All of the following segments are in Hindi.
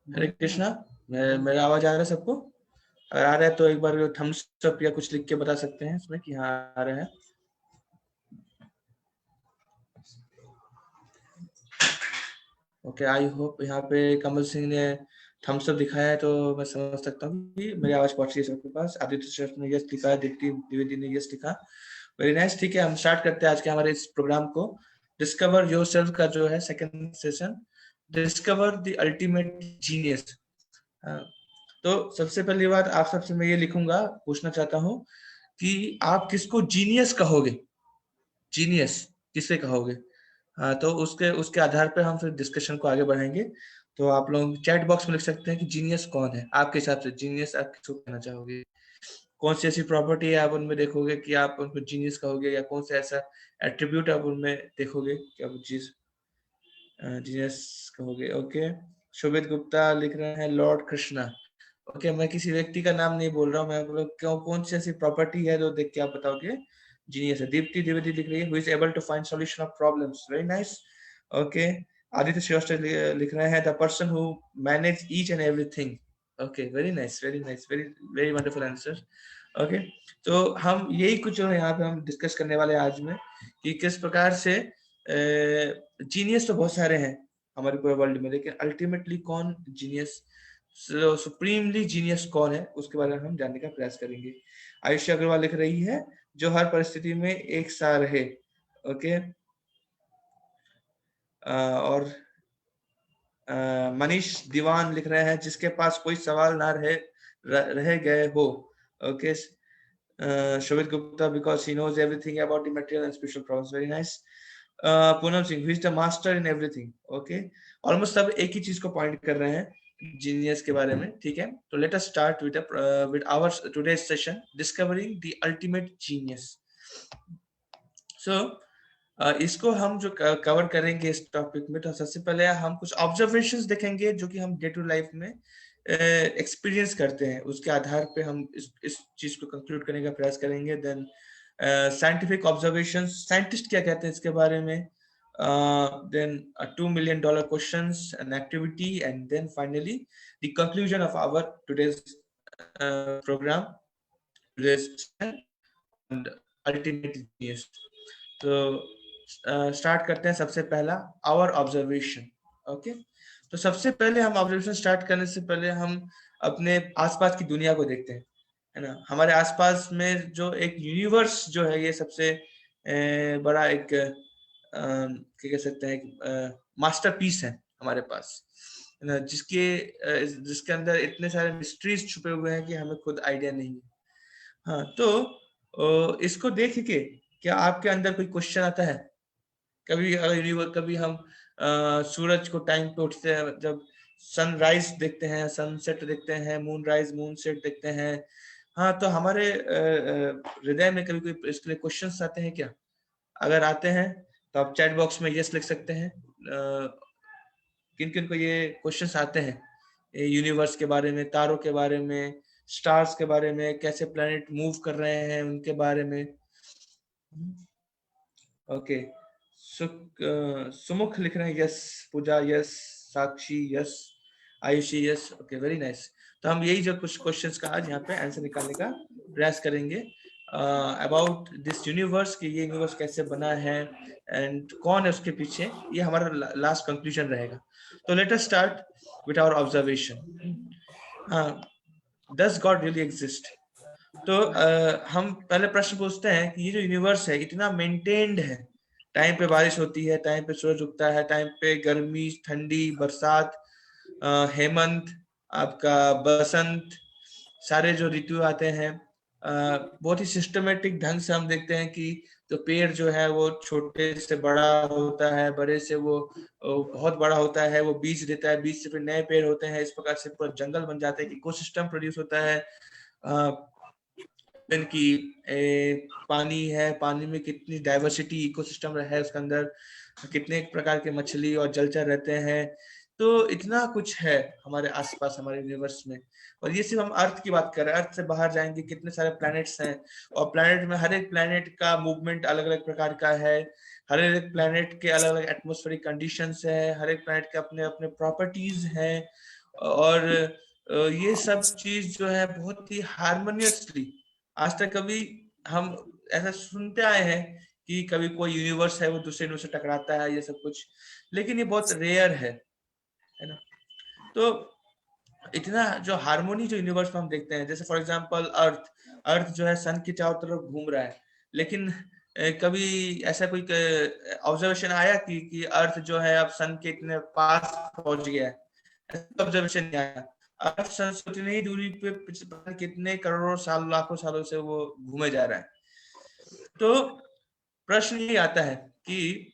हरे कृष्णा। मेरा आवाज आ रहा है सबको? अगर आ रहा है तो एक बार थम्स अप या कुछ लिख के बता सकते हैं इसमें कि हाँ आ रहा है। ओके, आई होप यहाँ पे कमल सिंह ने थम्स अप दिखाया है तो मैं समझ सकता हूँ कि मेरी आवाज पहुंच रही है सबके पास। आदित्य श्रेष्ठ ने यस लिखा है, दीप्ति द्विवेदी ने यस लिखा। Very nice. ठीक है, हम स्टार्ट करते हैं आज के हमारे इस प्रोग्राम को। डिस्कवर योरसेल्फ का जो है second session, discover the ultimate genius. तो सबसे पहली बात आप सबसे मैं ये लिखूंगा, पूछना चाहता हूँ कि आप किसको जीनियस कहोगे? जीनियस किसे कहोगे? हाँ, तो उसके उसके आधार पे हम फिर डिस्कशन को आगे बढ़ाएंगे। तो आप लोग चैट बॉक्स में लिख सकते हैं कि जीनियस कौन है आपके हिसाब से। जीनियस आप किसको कहना चाहोगे? कौन सी ऐसी प्रॉपर्टी है आप उनमें देखोगे कि आप उनको जीनियस कहोगे, या कौन सा ऐसा एट्रीब्यूट आप उनमें देखोगे कि आप जीनियस कहोगे? ओके, शोभित गुप्ता लिख रहे हैं लॉर्ड कृष्णा। ओके, मैं किसी व्यक्ति का नाम नहीं बोल रहा हूँ, मैं बोल क्यों कौन सी ऐसी प्रॉपर्टी है जो देख के आप बताओगे जीनियस है। दीप्ति द्विवेदी लिख रही है, who is able to find solution of problems. Very nice. Okay, Aditya Srivastava लिख रहे हैं the person who manage each and everything. Okay, very nice, very nice, very very wonderful answer. Okay, तो हम यही कुछ जो है यहाँ पे हम डिस्कस करने वाले हैं आज में, कि किस प्रकार से जीनियस तो बहुत सारे हैं हमारे पूरे वर्ल्ड में, लेकिन अल्टीमेटली कौन जीनियस, सुप्रीमली जीनियस कौन है, उसके बारे में हम जानने का प्रयास करेंगे। आयुष्या अग्रवाल लिख रही है जो हर परिस्थिति में एक सा रहे। ओके, और मनीष दीवान लिख रहे हैं जिसके पास कोई सवाल ना रह गए हो। Okay, Shobhit Gupta because he knows everything about the material and spiritual problems. Very nice. Poonam Singh, who is the master in everything. Okay, almost सब एक ही चीज को पॉइंट कर रहे हैं जीनियस के बारे में। ठीक है, तो let us start with our today's session, discovering the ultimate genius. So इसको हम जो कवर करेंगे इस टॉपिक में, तो सबसे पहले हम कुछ ऑब्जर्वेशंस देखेंगे जो कि हम डे टू लाइफ में एक्सपीरियंस करते हैं, उसके आधार पे हम इस चीज को कंक्लूड करने का प्रयास करेंगे। देन साइंटिफिक ऑब्जर्वेशंस, साइंटिस्ट क्या कहते हैं इसके बारे में। Then $2 million questions and activity, and then finally the conclusion of our today's program, today's and ultimate genius. तो स्टार्ट करते हैं। सबसे पहला आवर ऑब्जर्वेशन। ओके, तो सबसे पहले हम ऑब्जर्वेशन स्टार्ट करने से पहले हम अपने आसपास की दुनिया को देखते हैं, है ना। हमारे आसपास में जो एक यूनिवर्स जो है, ये सबसे बड़ा एक क्या कह सकते हैं, मास्टरपीस है हमारे पास, है ना, जिसके अंदर इतने सारे मिस्ट्रीज छुपे हुए हैं कि हमें खुद आइडिया नहीं है। हाँ, तो इसको देख के क्या आपके अंदर कोई क्वेश्चन आता है? कभी हम सूरज को टाइम पे उठते हैं, जब सनराइज देखते हैं, सनसेट देखते हैं, मून राइज मून सेट देखते हैं। हाँ, तो हमारे हृदय में कभी कोई इसके लिए क्वेश्चंस आते हैं क्या? अगर आते हैं तो आप चैट बॉक्स में यस लिख सकते हैं। किन किन को ये क्वेश्चंस आते हैं यूनिवर्स के बारे में, तारों के बारे में, स्टार्स के बारे में, कैसे प्लैनेट मूव कर रहे हैं उनके बारे में। ओके, सुमुख लिख रहे हैं yes, Pooja yes, Sakshi yes, Ayushi yes. Okay, very nice. तो हम यही जो कुछ क्वेश्चंस का आज यहाँ पे आंसर निकालने का प्रयास करेंगे अबाउट दिस यूनिवर्स, कि ये यूनिवर्स कैसे बना है एंड कौन है उसके पीछे। ये हमारा लास्ट कंक्लूजन रहेगा। तो let us start with our observation. Does God really exist? तो हम पहले प्रश्न पूछते हैं कि ये जो यूनिवर्स है इतना मेंटेन्ड है, टाइम पे बारिश होती है, टाइम पे सूरज उगता है, टाइम पे गर्मी ठंडी बरसात, हेमंत, आपका बसंत, सारे जो ऋतु आते हैं, बहुत ही सिस्टमेटिक ढंग से हम देखते हैं कि तो पेड़ जो है वो छोटे से बड़ा होता है, बड़े से वो बहुत बड़ा होता है, वो बीज देता है, बीज से फिर नए पेड़ होते हैं, इस प्रकार से पूरा जंगल बन जाता है, इकोसिस्टम प्रोड्यूस होता है। की पानी है, पानी में कितनी डाइवर्सिटी इकोसिस्टम है उसके अंदर, कितने प्रकार के मछली और जलचर रहते हैं। तो इतना कुछ है हमारे आसपास, हमारे यूनिवर्स में। और ये सिर्फ हम अर्थ की बात कर रहे हैं, अर्थ से बाहर जाएंगे कितने सारे प्लैनेट्स हैं, और प्लैनेट में हर एक प्लैनेट का मूवमेंट अलग अलग प्रकार का है, हर एक प्लैनेट के अलग अलग एटमॉस्फेरिक कंडीशंस है, हर एक प्लैनेट के अपने अपने प्रॉपर्टीज हैं, और ये सब चीज जो है बहुत ही हारमोनियसली, आज तक कभी हम ऐसा सुनते आए हैं कि कभी कोई यूनिवर्स है वो दूसरे यूनिवर्स से टकराता है, ये सब कुछ, लेकिन ये बहुत रेयर है ना। तो इतना जो हार्मोनी जो यूनिवर्स में हम देखते हैं, जैसे फॉर एग्जांपल अर्थ, अर्थ जो है सन की चारों तरफ घूम रहा है, लेकिन कभी ऐसा कोई ऑब्जर्वेशन आया कि अर्थ जो है अब सन के इतने पास पहुंच गया है? ऑब्जर्वेशन नहीं आया। अर्थ सन से उतनी ही दूरी पे पिछले कितने करोड़ों साल, लाखों सालों से वो घूमे जा रहा है। तो प्रश्न ये आता है कि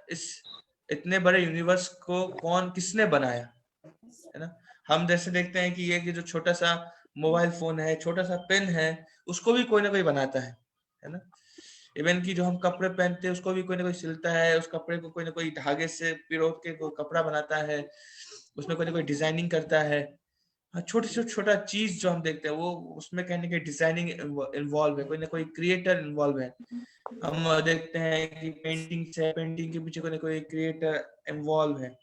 इस इतने बड़े यूनिवर्स को किसने बनाया, है ना। हम जैसे देखते हैं कि ये जो छोटा सा मोबाइल फोन है, छोटा सा पेन है, उसको भी कोई ना कोई बनाता है ना। इवन कि जो हम कपड़े पहनते हैं उसको भी कोई ना कोई सिलता है, उस कपड़े को कोई ना कोई धागे से पिरो के कोई कपड़ा बनाता है, उसमें कोई ना कोई डिजाइनिंग करता है। छोटे से छोटा चीज जो हम देखते हैं वो उसमें कहीं ना कहीं डिजाइनिंग इन्वॉल्व है, कोई ना कोई क्रिएटर इन्वॉल्व है। हम देखते हैं कि पेंटिंग से, पेंटिंग के पीछे कोई ना कोई क्रिएटर इन्वॉल्व है।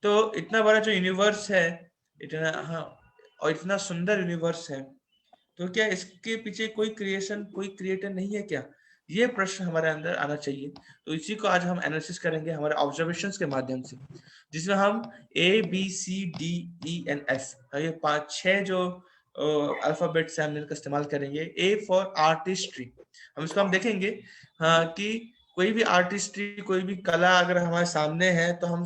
तो इतना बड़ा जो यूनिवर्स है, इतना, हाँ, और इतना सुंदर यूनिवर्स है, तो क्या इसके पीछे कोई क्रिएशन, कोई क्रिएटर नहीं है क्या? ये प्रश्न हमारे अंदर आना चाहिए। तो इसी को आज हम एनालिसिस करेंगे हमारे ऑब्जर्वेशंस के माध्यम से, जिसमें हम ABCDENF, ये 5-6 जो अल्फाबेट से हम इनका इस्तेमाल करेंगे। A फॉर आर्टिस्ट्री, हम देखेंगे कि कोई भी आर्टिस्ट्री, कोई भी कला अगर हमारे सामने है तो हम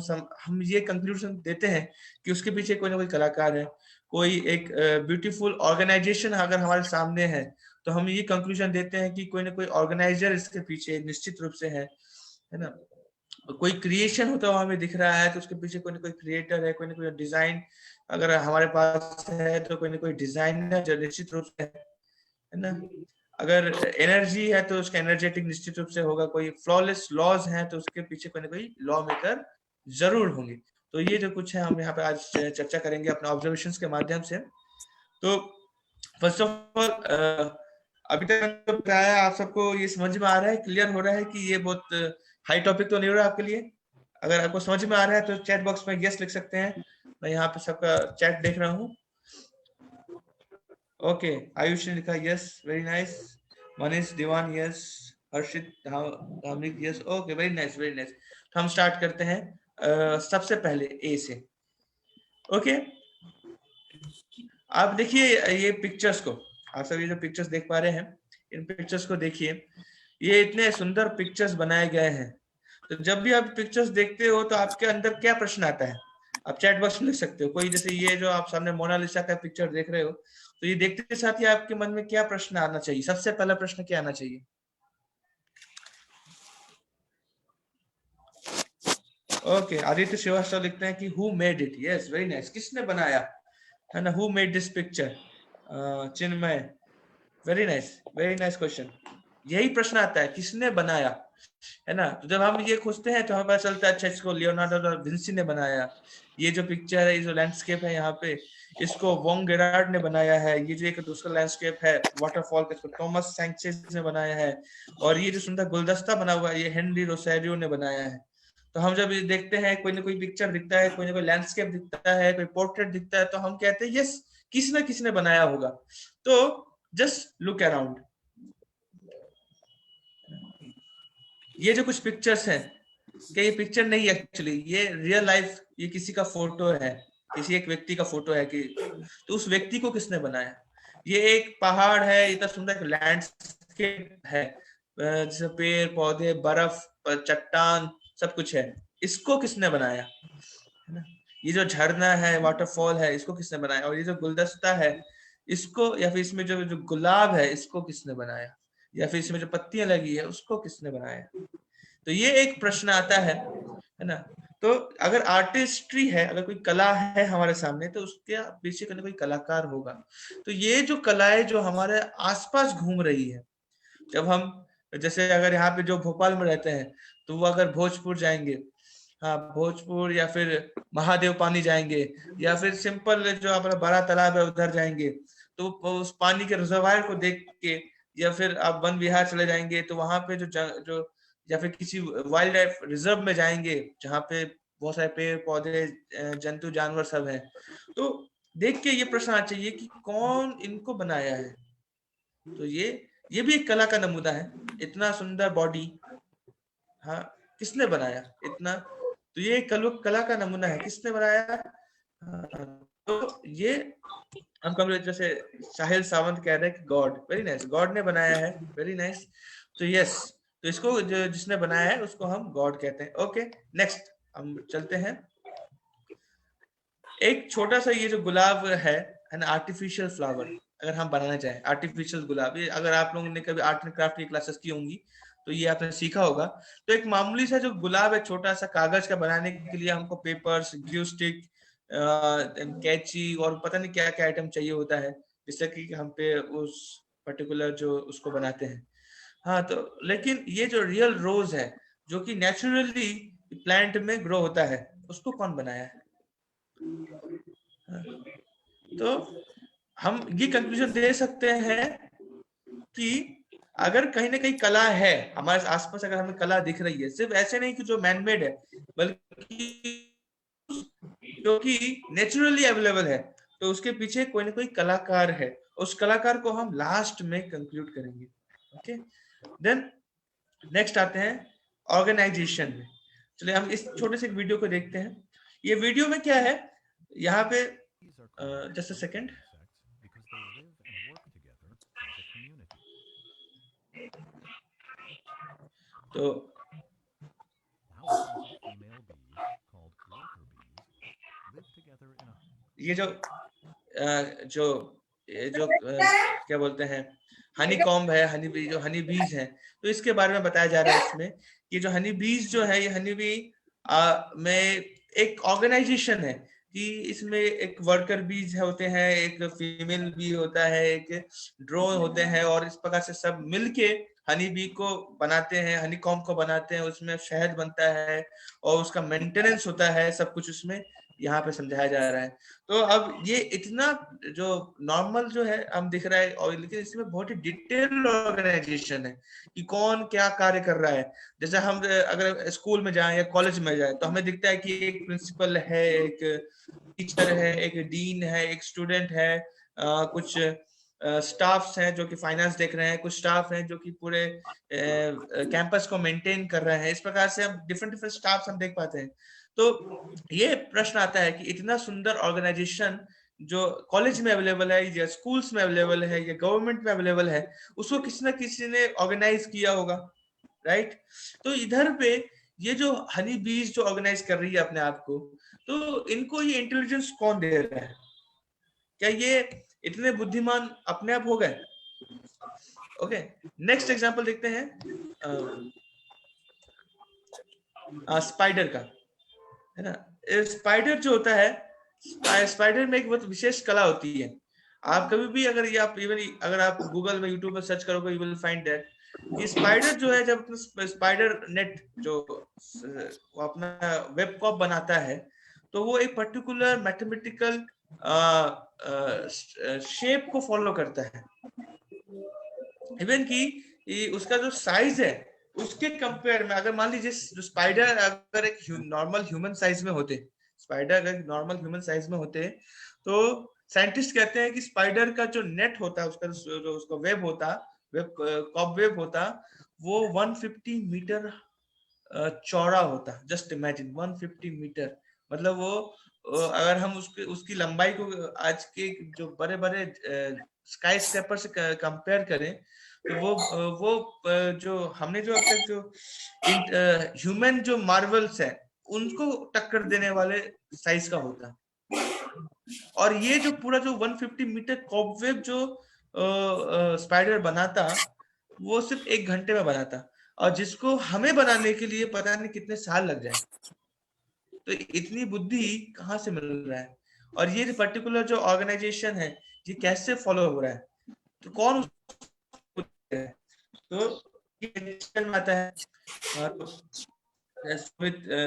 ये कंक्लूजन देते हैं कि उसके पीछे कोई ना कोई कलाकार है। कोई एक ब्यूटीफुल ऑर्गेनाइजेशन अगर हमारे सामने है तो हम ये कंक्लूजन देते हैं कि कोई ना कोई ऑर्गेनाइजर इसके पीछे निश्चित रूप से है ना। कोई क्रिएशन होता हुआ हमें दिख रहा है तो उसके पीछे कोई ना कोई क्रिएटर है, कोई ना कोई डिजाइन अगर हमारे पास है तो कोई ना कोई डिजाइनर जो निश्चित रूप से है ना। अगर एनर्जी है तो उसका एनर्जेटिक निश्चित रूप से होगा, कोई फ्लॉलेस लॉज हैं तो उसके पीछे कोई ना कोई लॉ मेकर जरूर होंगे। तो ये जो कुछ है हम यहाँ पे आज चर्चा करेंगे अपने ऑब्जर्वेशंस के माध्यम से। तो फर्स्ट ऑफ ऑल, अभी तक जो बताया आप सबको ये समझ में आ रहा है, क्लियर हो रहा है कि ये बहुत हाई टॉपिक तो नहीं हो रहा आपके लिए? अगर आपको समझ में आ रहा है तो चैट बॉक्स में यस लिख सकते हैं, मैं यहाँ पे सबका चैट देख रहा हूँ। ओके, आयुष ने लिखा yes, very nice. Manish Dewan yes, Harshit Dhamik yes, okay, very nice very nice. तो हम स्टार्ट करते हैं सबसे पहले ए से। ओके, आप देखिए ये पिक्चर्स को, आप सब ये जो पिक्चर्स देख पा रहे हैं, इन पिक्चर्स को देखिए, ये इतने सुंदर पिक्चर्स बनाए गए हैं। तो जब भी आप पिक्चर्स देखते हो तो आपके अंदर क्या प्रश्न आता है? आप चैट बॉक्स में लिख सकते हो। कोई जैसे ये जो आप सामने मोनालिसा का पिक्चर देख रहे हो, तो ये देखते साथ ही आपके मन में क्या प्रश्न आना चाहिए? सबसे पहला प्रश्न क्या आना चाहिए? ओके, आदित्य श्रीवास्तव लिखते हैं कि who made it. Yes, very nice, किसने बनाया, है ना। Who made this picture? Chinmay, very nice question. यही प्रश्न आता है, किसने बनाया, है ना। तो जब हम ये खोजते हैं तो हमें पता चलता है अच्छा इसको लियोनार्डो दा विंसी ने बनाया। ये जो पिक्चर है, ये जो लैंडस्केप है यहाँ पे, इसको वोंग गेरार्ड ने बनाया है। ये जो एक दूसरा लैंडस्केप है वाटरफॉल का, इसको टॉमस सैंचेज ने बनाया है। और ये जो सुंदर गुलदस्ता बना हुआ है, ये हेनरी रोसेरियो ने बनाया है। तो हम जब ये देखते हैं, कोई ना कोई पिक्चर दिखता है, कोई ना कोई लैंडस्केप दिखता है, कोई पोर्ट्रेट दिखता है, तो हम कहते हैं यस, किसी ना किसी ने बनाया होगा। तो जस्ट लुक अराउंड, ये जो कुछ पिक्चर्स हैं, क्या ये पिक्चर नहीं, एक्चुअली ये रियल लाइफ, ये किसी का फोटो है, किसी एक व्यक्ति का फोटो है कि, तो उस व्यक्ति को किसने बनाया? ये एक पहाड़ है, इतना सुंदर लैंडस्केप है, जैसे पेड़ पौधे, बर्फ, चट्टान, सब कुछ है, इसको किसने बनाया, है ना। ये जो झरना है, वाटरफॉल है, इसको किसने बनाया? और ये जो गुलदस्ता है, इसको, या फिर इसमें जो जो गुलाब है, इसको किसने बनाया? या फिर इसमें जो पत्तियां लगी है, उसको किसने बनाया? तो ये एक प्रश्न आता है ना। तो अगर आर्टिस्ट्री है, अगर कोई कला है हमारे सामने, तो उसके पीछे कोई कोई कलाकार होगा। तो ये जो कलाएं जो हमारे आसपास घूम रही है, जब हम, जैसे अगर यहाँ पे जो भोपाल में रहते हैं, तो वो अगर भोजपुर जाएंगे, हाँ भोजपुर, या फिर महादेव पानी जाएंगे, या फिर सिंपल जो अपना बड़ा तालाब है उधर जाएंगे, तो उस पानी के रिजर्वायर को देख के, या फिर आप वन विहार चले जाएंगे तो वहां पे जो या फिर किसी वाइल्ड लाइफ रिजर्व में जाएंगे जहाँ पे बहुत सारे पेड़ पौधे, जंतु जानवर सब हैं। तो देख के ये प्रश्न आना चाहिए कि कौन इनको बनाया है। तो ये भी एक कला का नमूना है। इतना सुंदर बॉडी, हाँ, किसने बनाया इतना? तो ये कला का नमूना है, किसने बनाया? हाँ, तो ये हम कभी जैसे साहिल सावंत कह रहे हैं कि गॉड, वेरी नाइस, गॉड ने बनाया है, वेरी नाइस। तो यस, तो इसको जिसने बनाया है उसको हम गॉड कहते हैं। ओके, नेक्स्ट हम चलते हैं। एक छोटा सा ये जो गुलाब है ना, आर्टिफिशियल फ्लावर, अगर हम बनाना चाहें आर्टिफिशियल गुलाब, ये अगर आप लोगों ने कभी आर्ट एंड क्राफ्ट की क्लासेस की होंगी तो ये आपने सीखा होगा। तो एक मामूली सा जो गुलाब है, छोटा सा कागज का, बनाने के लिए हमको पेपर्स, ग्लू स्टिक, कैंची और पता नहीं क्या क्या आइटम चाहिए होता है, जिससे कि हम पे उस पर्टिकुलर जो उसको बनाते हैं। हाँ, तो लेकिन ये जो रियल रोज है जो कि नेचुरली प्लांट में ग्रो होता है, उसको कौन बनाया है? तो हम ये कंक्लूजन दे सकते हैं कि अगर कहीं ना कहीं कला है हमारे आसपास, अगर हमें कला दिख रही है, सिर्फ ऐसे नहीं कि जो मैनमेड है, बल्कि जो कि नेचुरली अवेलेबल है, तो उसके पीछे कोई ना कोई कलाकार है। उस कलाकार को हम लास्ट में कंक्लूड करेंगे। ओके, देन नेक्स्ट आते हैं ऑर्गेनाइजेशन में। चलिए हम इस छोटे से वीडियो को देखते हैं। ये वीडियो में क्या है, यहाँ पे जस्ट अ सेकंड। तो ये जो क्या बोलते हैं, हनी कॉम्ब है, हनी बी, जो हनी बीज है, तो इसके बारे में बताया जा रहा है इसमें कि जो हनी बीज जो है, ये हनी बी में एक ऑर्गेनाइजेशन है कि इसमें एक वर्कर बीज होते हैं, एक फीमेल बी होता है, एक ड्रोन होते हैं, और इस प्रकार से सब मिलके हनी बी को बनाते हैं, हनी कॉम्ब को बनाते हैं, उसमें शहद बनता है और उसका मेंटेनेंस होता है, सब कुछ उसमें यहाँ पे समझाया जा रहा है। तो अब ये इतना जो नॉर्मल जो है हम दिख रहा है, और लेकिन इसमें बहुत ही डिटेल ऑर्गेनाइजेशन है कि कौन क्या कार्य कर रहा है। जैसे हम अगर स्कूल में जाएं या कॉलेज में जाएं तो हमें दिखता है कि एक प्रिंसिपल है, एक टीचर है, एक डीन है, एक स्टूडेंट है, कुछ स्टाफ्स हैं जो कि फाइनेंस देख रहे हैं, कुछ स्टाफ हैं जो कि पूरे कैंपस को मेंटेन कर रहे हैं। इस प्रकार से हम डिफरेंट डिफरेंट स्टाफ्स हम देख पाते हैं। तो ये प्रश्न आता है कि इतना सुंदर ऑर्गेनाइजेशन जो कॉलेज में अवेलेबल है, या स्कूल्स में अवेलेबल है, या गवर्नमेंट में अवेलेबल है, उसको किसी ना किसी ने ऑर्गेनाइज किया होगा, राइट? तो इधर पे ये जो हनी बीज जो ऑर्गेनाइज कर रही है अपने आप को, तो इनको ये इंटेलिजेंस कौन दे रहा है? क्या ये इतने बुद्धिमान अपने आप हो गए? ओके, नेक्स्ट एग्जांपल देखते हैं स्पाइडर का, है ना। स्पाइडर जो होता है, स्पाइडर में एक बहुत विशेष कला होती है। आप कभी भी अगर ये आप इवन अगर आप गूगल में, यूट्यूब में सर्च करोगे, यू विल फाइंड दैट कि स्पाइडर जो है, जब स्पाइडर नेट जो वो अपना वेब कॉप बनाता है, तो वो एक पर्टिकुलर मैथमेटिकल शेप को फॉलो करता है। इवन कि उसका जो साइज है उसके कंपेयर में, अगर मान लीजिए जो स्पाइडर अगर एक नॉर्मल ह्यूमन साइज में होते, स्पाइडर अगर नॉर्मल ह्यूमन साइज में होते, तो साइंटिस्ट कहते हैं कि स्पाइडर का जो नेट होता है, उसका जो उसका वेब होता, वेब कॉब वेब होता, वो 150 मीटर चौड़ा होता। जस्ट इमेजिन 150 मीटर, मतलब वो अगर हम उसकी लंबाई को आज के जो बड़े बड़े स्काई स्क्रैपर से कंपेयर करें, तो वो जो हमने जो अब तक जो ह्यूमन जो मार्वल्स है उनको टक्कर देने वाले साइज का होता। और ये जो पूरा जो 150 मीटर कॉबवेब जो स्पाइडर बनाता, वो सिर्फ 1 घंटे में बनाता, और जिसको हमें बनाने के लिए पता नहीं कितने साल लग जाए। तो इतनी बुद्धि कहाँ से मिल रहा है? और ये पर्टिकुलर जो ऑर्गेनाइजेशन है, ये कैसे फॉलो हो रहा है? तो कौन है? तो ये में आता है। तो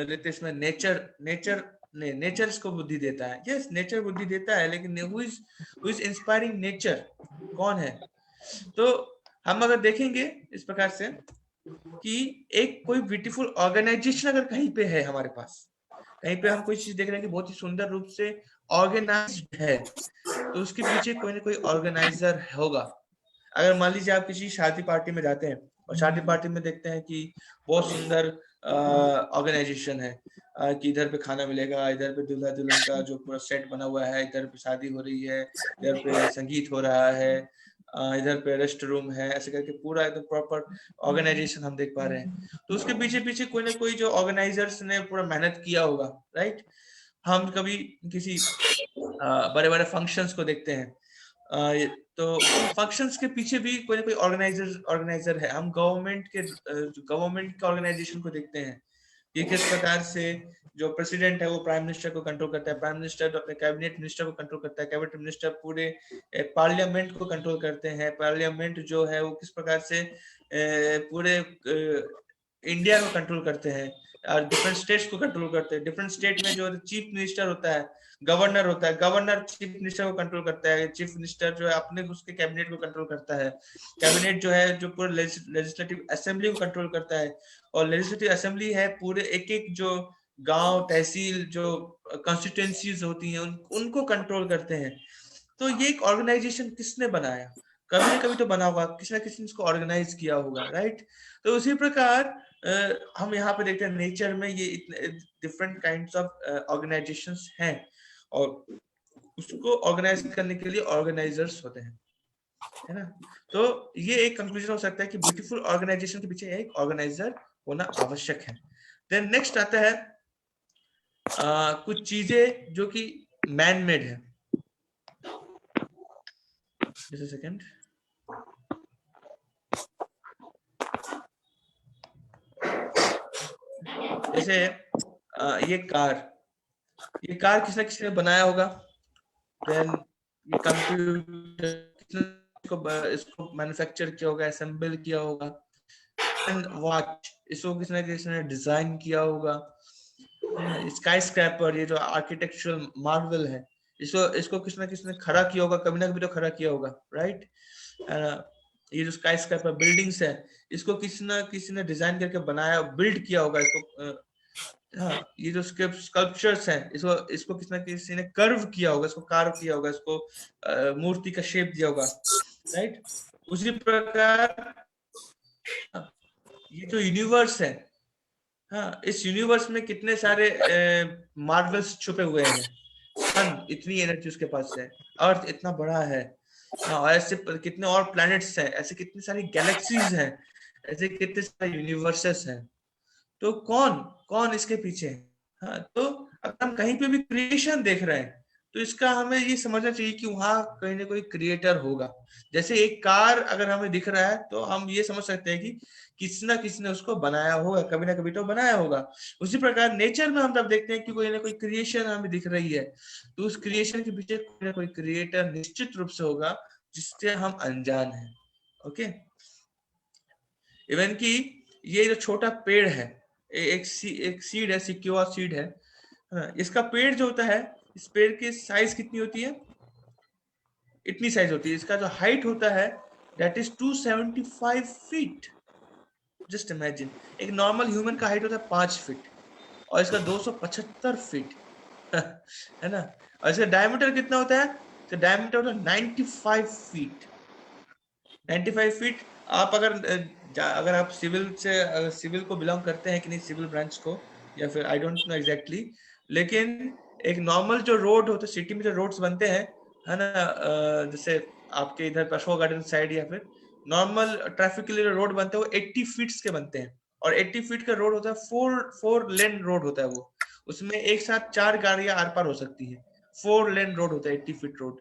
रितेश में नेचर इसको बुद्धि देता है। यस, नेचर बुद्धि देता है, लेकिन हु इज इंस्पायरिंग नेचर, कौन है? तो हम अगर देखेंगे इस प्रकार से कि एक कोई ब्यूटीफुल ऑर्गेनाइजेशन अगर कहीं पे है हमारे पास, कहीं पे हम कोई चीज देख रहे हैं कि बहुत ही सुंदर रूप से ऑर्गेनाइज्ड है, तो उसके पीछे कोई ना कोई ऑर्गेनाइजर होगा। अगर मान लीजिए आप किसी शादी पार्टी में जाते हैं और शादी पार्टी में देखते हैं कि बहुत सुंदर ऑर्गेनाइजेशन है, कि इधर पे खाना मिलेगा, इधर पे दूल्हा दुल्हन का जो पूरा सेट बना हुआ है, इधर पे शादी हो रही है, इधर पे संगीत हो रहा है, इधर पे रेस्ट रूम है, ऐसे करके पूरा एकदम प्रॉपर ऑर्गेनाइजेशन हम देख पा रहे हैं। तो उसके पीछे पीछे कोई ना कोई जो ऑर्गेनाइजर्स ने पूरा मेहनत किया होगा, राइट। हम कभी किसी बड़े बड़े फंक्शंस को देखते हैं, तो फंक्शंस के पीछे भी कोई ना कोई ऑर्गेनाइजर है। हम गवर्नमेंट के ऑर्गेनाइजेशन को देखते हैं कि किस प्रकार से जो प्रेसिडेंट है वो प्राइम मिनिस्टर को कंट्रोल करता है, प्राइम मिनिस्टर अपने कैबिनेट मिनिस्टर को कंट्रोल करता है, कैबिनेट मिनिस्टर पूरे पार्लियामेंट को कंट्रोल करते हैं, पार्लियामेंट जो है वो किस प्रकार से पूरे इंडिया को कंट्रोल करते हैं और डिफरेंट स्टेट्स को कंट्रोल करते हैं। डिफरेंट स्टेट में जो चीफ मिनिस्टर होता है, गवर्नर होता है, गवर्नर चीफ मिनिस्टर को कंट्रोल करता है, चीफ मिनिस्टर जो है अपने उसके कैबिनेट को कंट्रोल करता है, कैबिनेट जो है जो पूरे लेजिस्लेटिव असेंबली को कंट्रोल करता है, और लेजिस्लेटिव असेंबली है पूरे एक एक जो गांव तहसील जो कॉन्स्टिट्यूएंसीज होती हैं उनको कंट्रोल करते हैं। तो ये एक ऑर्गेनाइजेशन किसने बनाया? कभी ना कभी तो बना होगा, किसी ना किसी ने इसको ऑर्गेनाइज किया होगा, राइट। तो उसी प्रकार हम यहाँ पे देखते हैं नेचर में ये इतने डिफरेंट काइंड्स ऑफ ऑर्गेनाइजेशंस हैं, और उसको ऑर्गेनाइज करने के लिए ऑर्गेनाइजर्स होते हैं, है ना। तो ये एक कंक्लूजन हो सकता है कि ब्यूटीफुल ऑर्गेनाइजेशन के पीछे एक ऑर्गेनाइजर होना आवश्यक है। देन नेक्स्ट आता है कुछ चीजें जो कि मैन मेड है। Just a second. जैसे ये कार किसी न किसी ने बनाया होगा। देन ये कंप्यूटर इसको मैन्युफैक्चर किया होगा, असेंबल किया होगा। एंड वॉच इसको किसी न किसी ने डिजाइन किया होगा। स्काई स्क्रैपर ये जो आर्किटेक्चरल मार्वल है, इसको किसी न किसी ने खड़ा किया होगा, कभी ना कभी तो खड़ा किया होगा, राइट। ये जो स्काई स्क्रैपर बिल्डिंग्स है, इसको किसी न किसी ने डिजाइन करके बनाया, बिल्ड किया होगा इसको। हाँ, ये जो स्कल्पचर्स हैं, इसको इसको किसी न किसी ने कर्व किया होगा, इसको कार्व किया होगा, इसको मूर्ति का शेप दिया होगा, राइट। उसी प्रकार ये जो यूनिवर्स है, हाँ, इस यूनिवर्स में कितने सारे मार्वल्स छुपे हुए हैं। सन इतनी एनर्जी उसके पास है, अर्थ इतना बड़ा है, हाँ, और ऐसे कितने और प्लैनेट्स हैं, ऐसे कितनी सारी गैलेक्सीज हैं, ऐसे कितने सारे यूनिवर्सेस हैं। तो कौन कौन इसके पीछे है? हाँ, तो अगर हम कहीं पे भी क्रिएशन देख रहे हैं तो इसका हमें ये समझना चाहिए कि वहां कहीं ना कोई क्रिएटर होगा। जैसे एक कार अगर हमें दिख रहा है तो हम ये समझ सकते हैं कि किसी ना किसी ने उसको बनाया होगा, कभी ना कभी तो बनाया होगा। उसी प्रकार नेचर में हम जब देखते हैं कि कोई ना कोई क्रिएशन हमें दिख रही है, तो उस क्रिएशन के पीछे कोई ना कोई क्रिएटर निश्चित रूप से होगा जिससे हम अनजान हैं। ओके, इवन कि ये जो छोटा पेड़ है, एक सीड है, सिक्योआ सीड है, हाँ, इसका पेड़ जो होता है, इस पेड़ की साइज कितनी होती है? इतनी साइज होती है। इसका जो हाइट होता है that is 275 feet. Just imagine, एक नॉर्मल ह्यूमन का हाइट होता है 5 फीट और इसका 275 फीट है ना। और इसका डायमीटर कितना होता है? तो डायमीटर होता है 95 फीट। 95 फीट। आप अगर आप सिविल को बिलोंग करते हैं कि नहीं, सिविल ब्रांच को, या फिर आई डोंट नो एग्जैक्टली, लेकिन एक नॉर्मल जो रोड होता है सिटी में, जो रोड्स बनते हैं, है ना, जैसे आपके इधर अशोक गार्डन साइड, या फिर नॉर्मल ट्रैफिक के लिए जो रोड बनते हैं वो 80 फीट के बनते हैं। और 80 फीट का रोड होता है, फोर लेन रोड होता है वो, उसमें एक साथ 4 गाड़ियां आर पार हो सकती है। 4 लेन रोड होता है 80 feet road.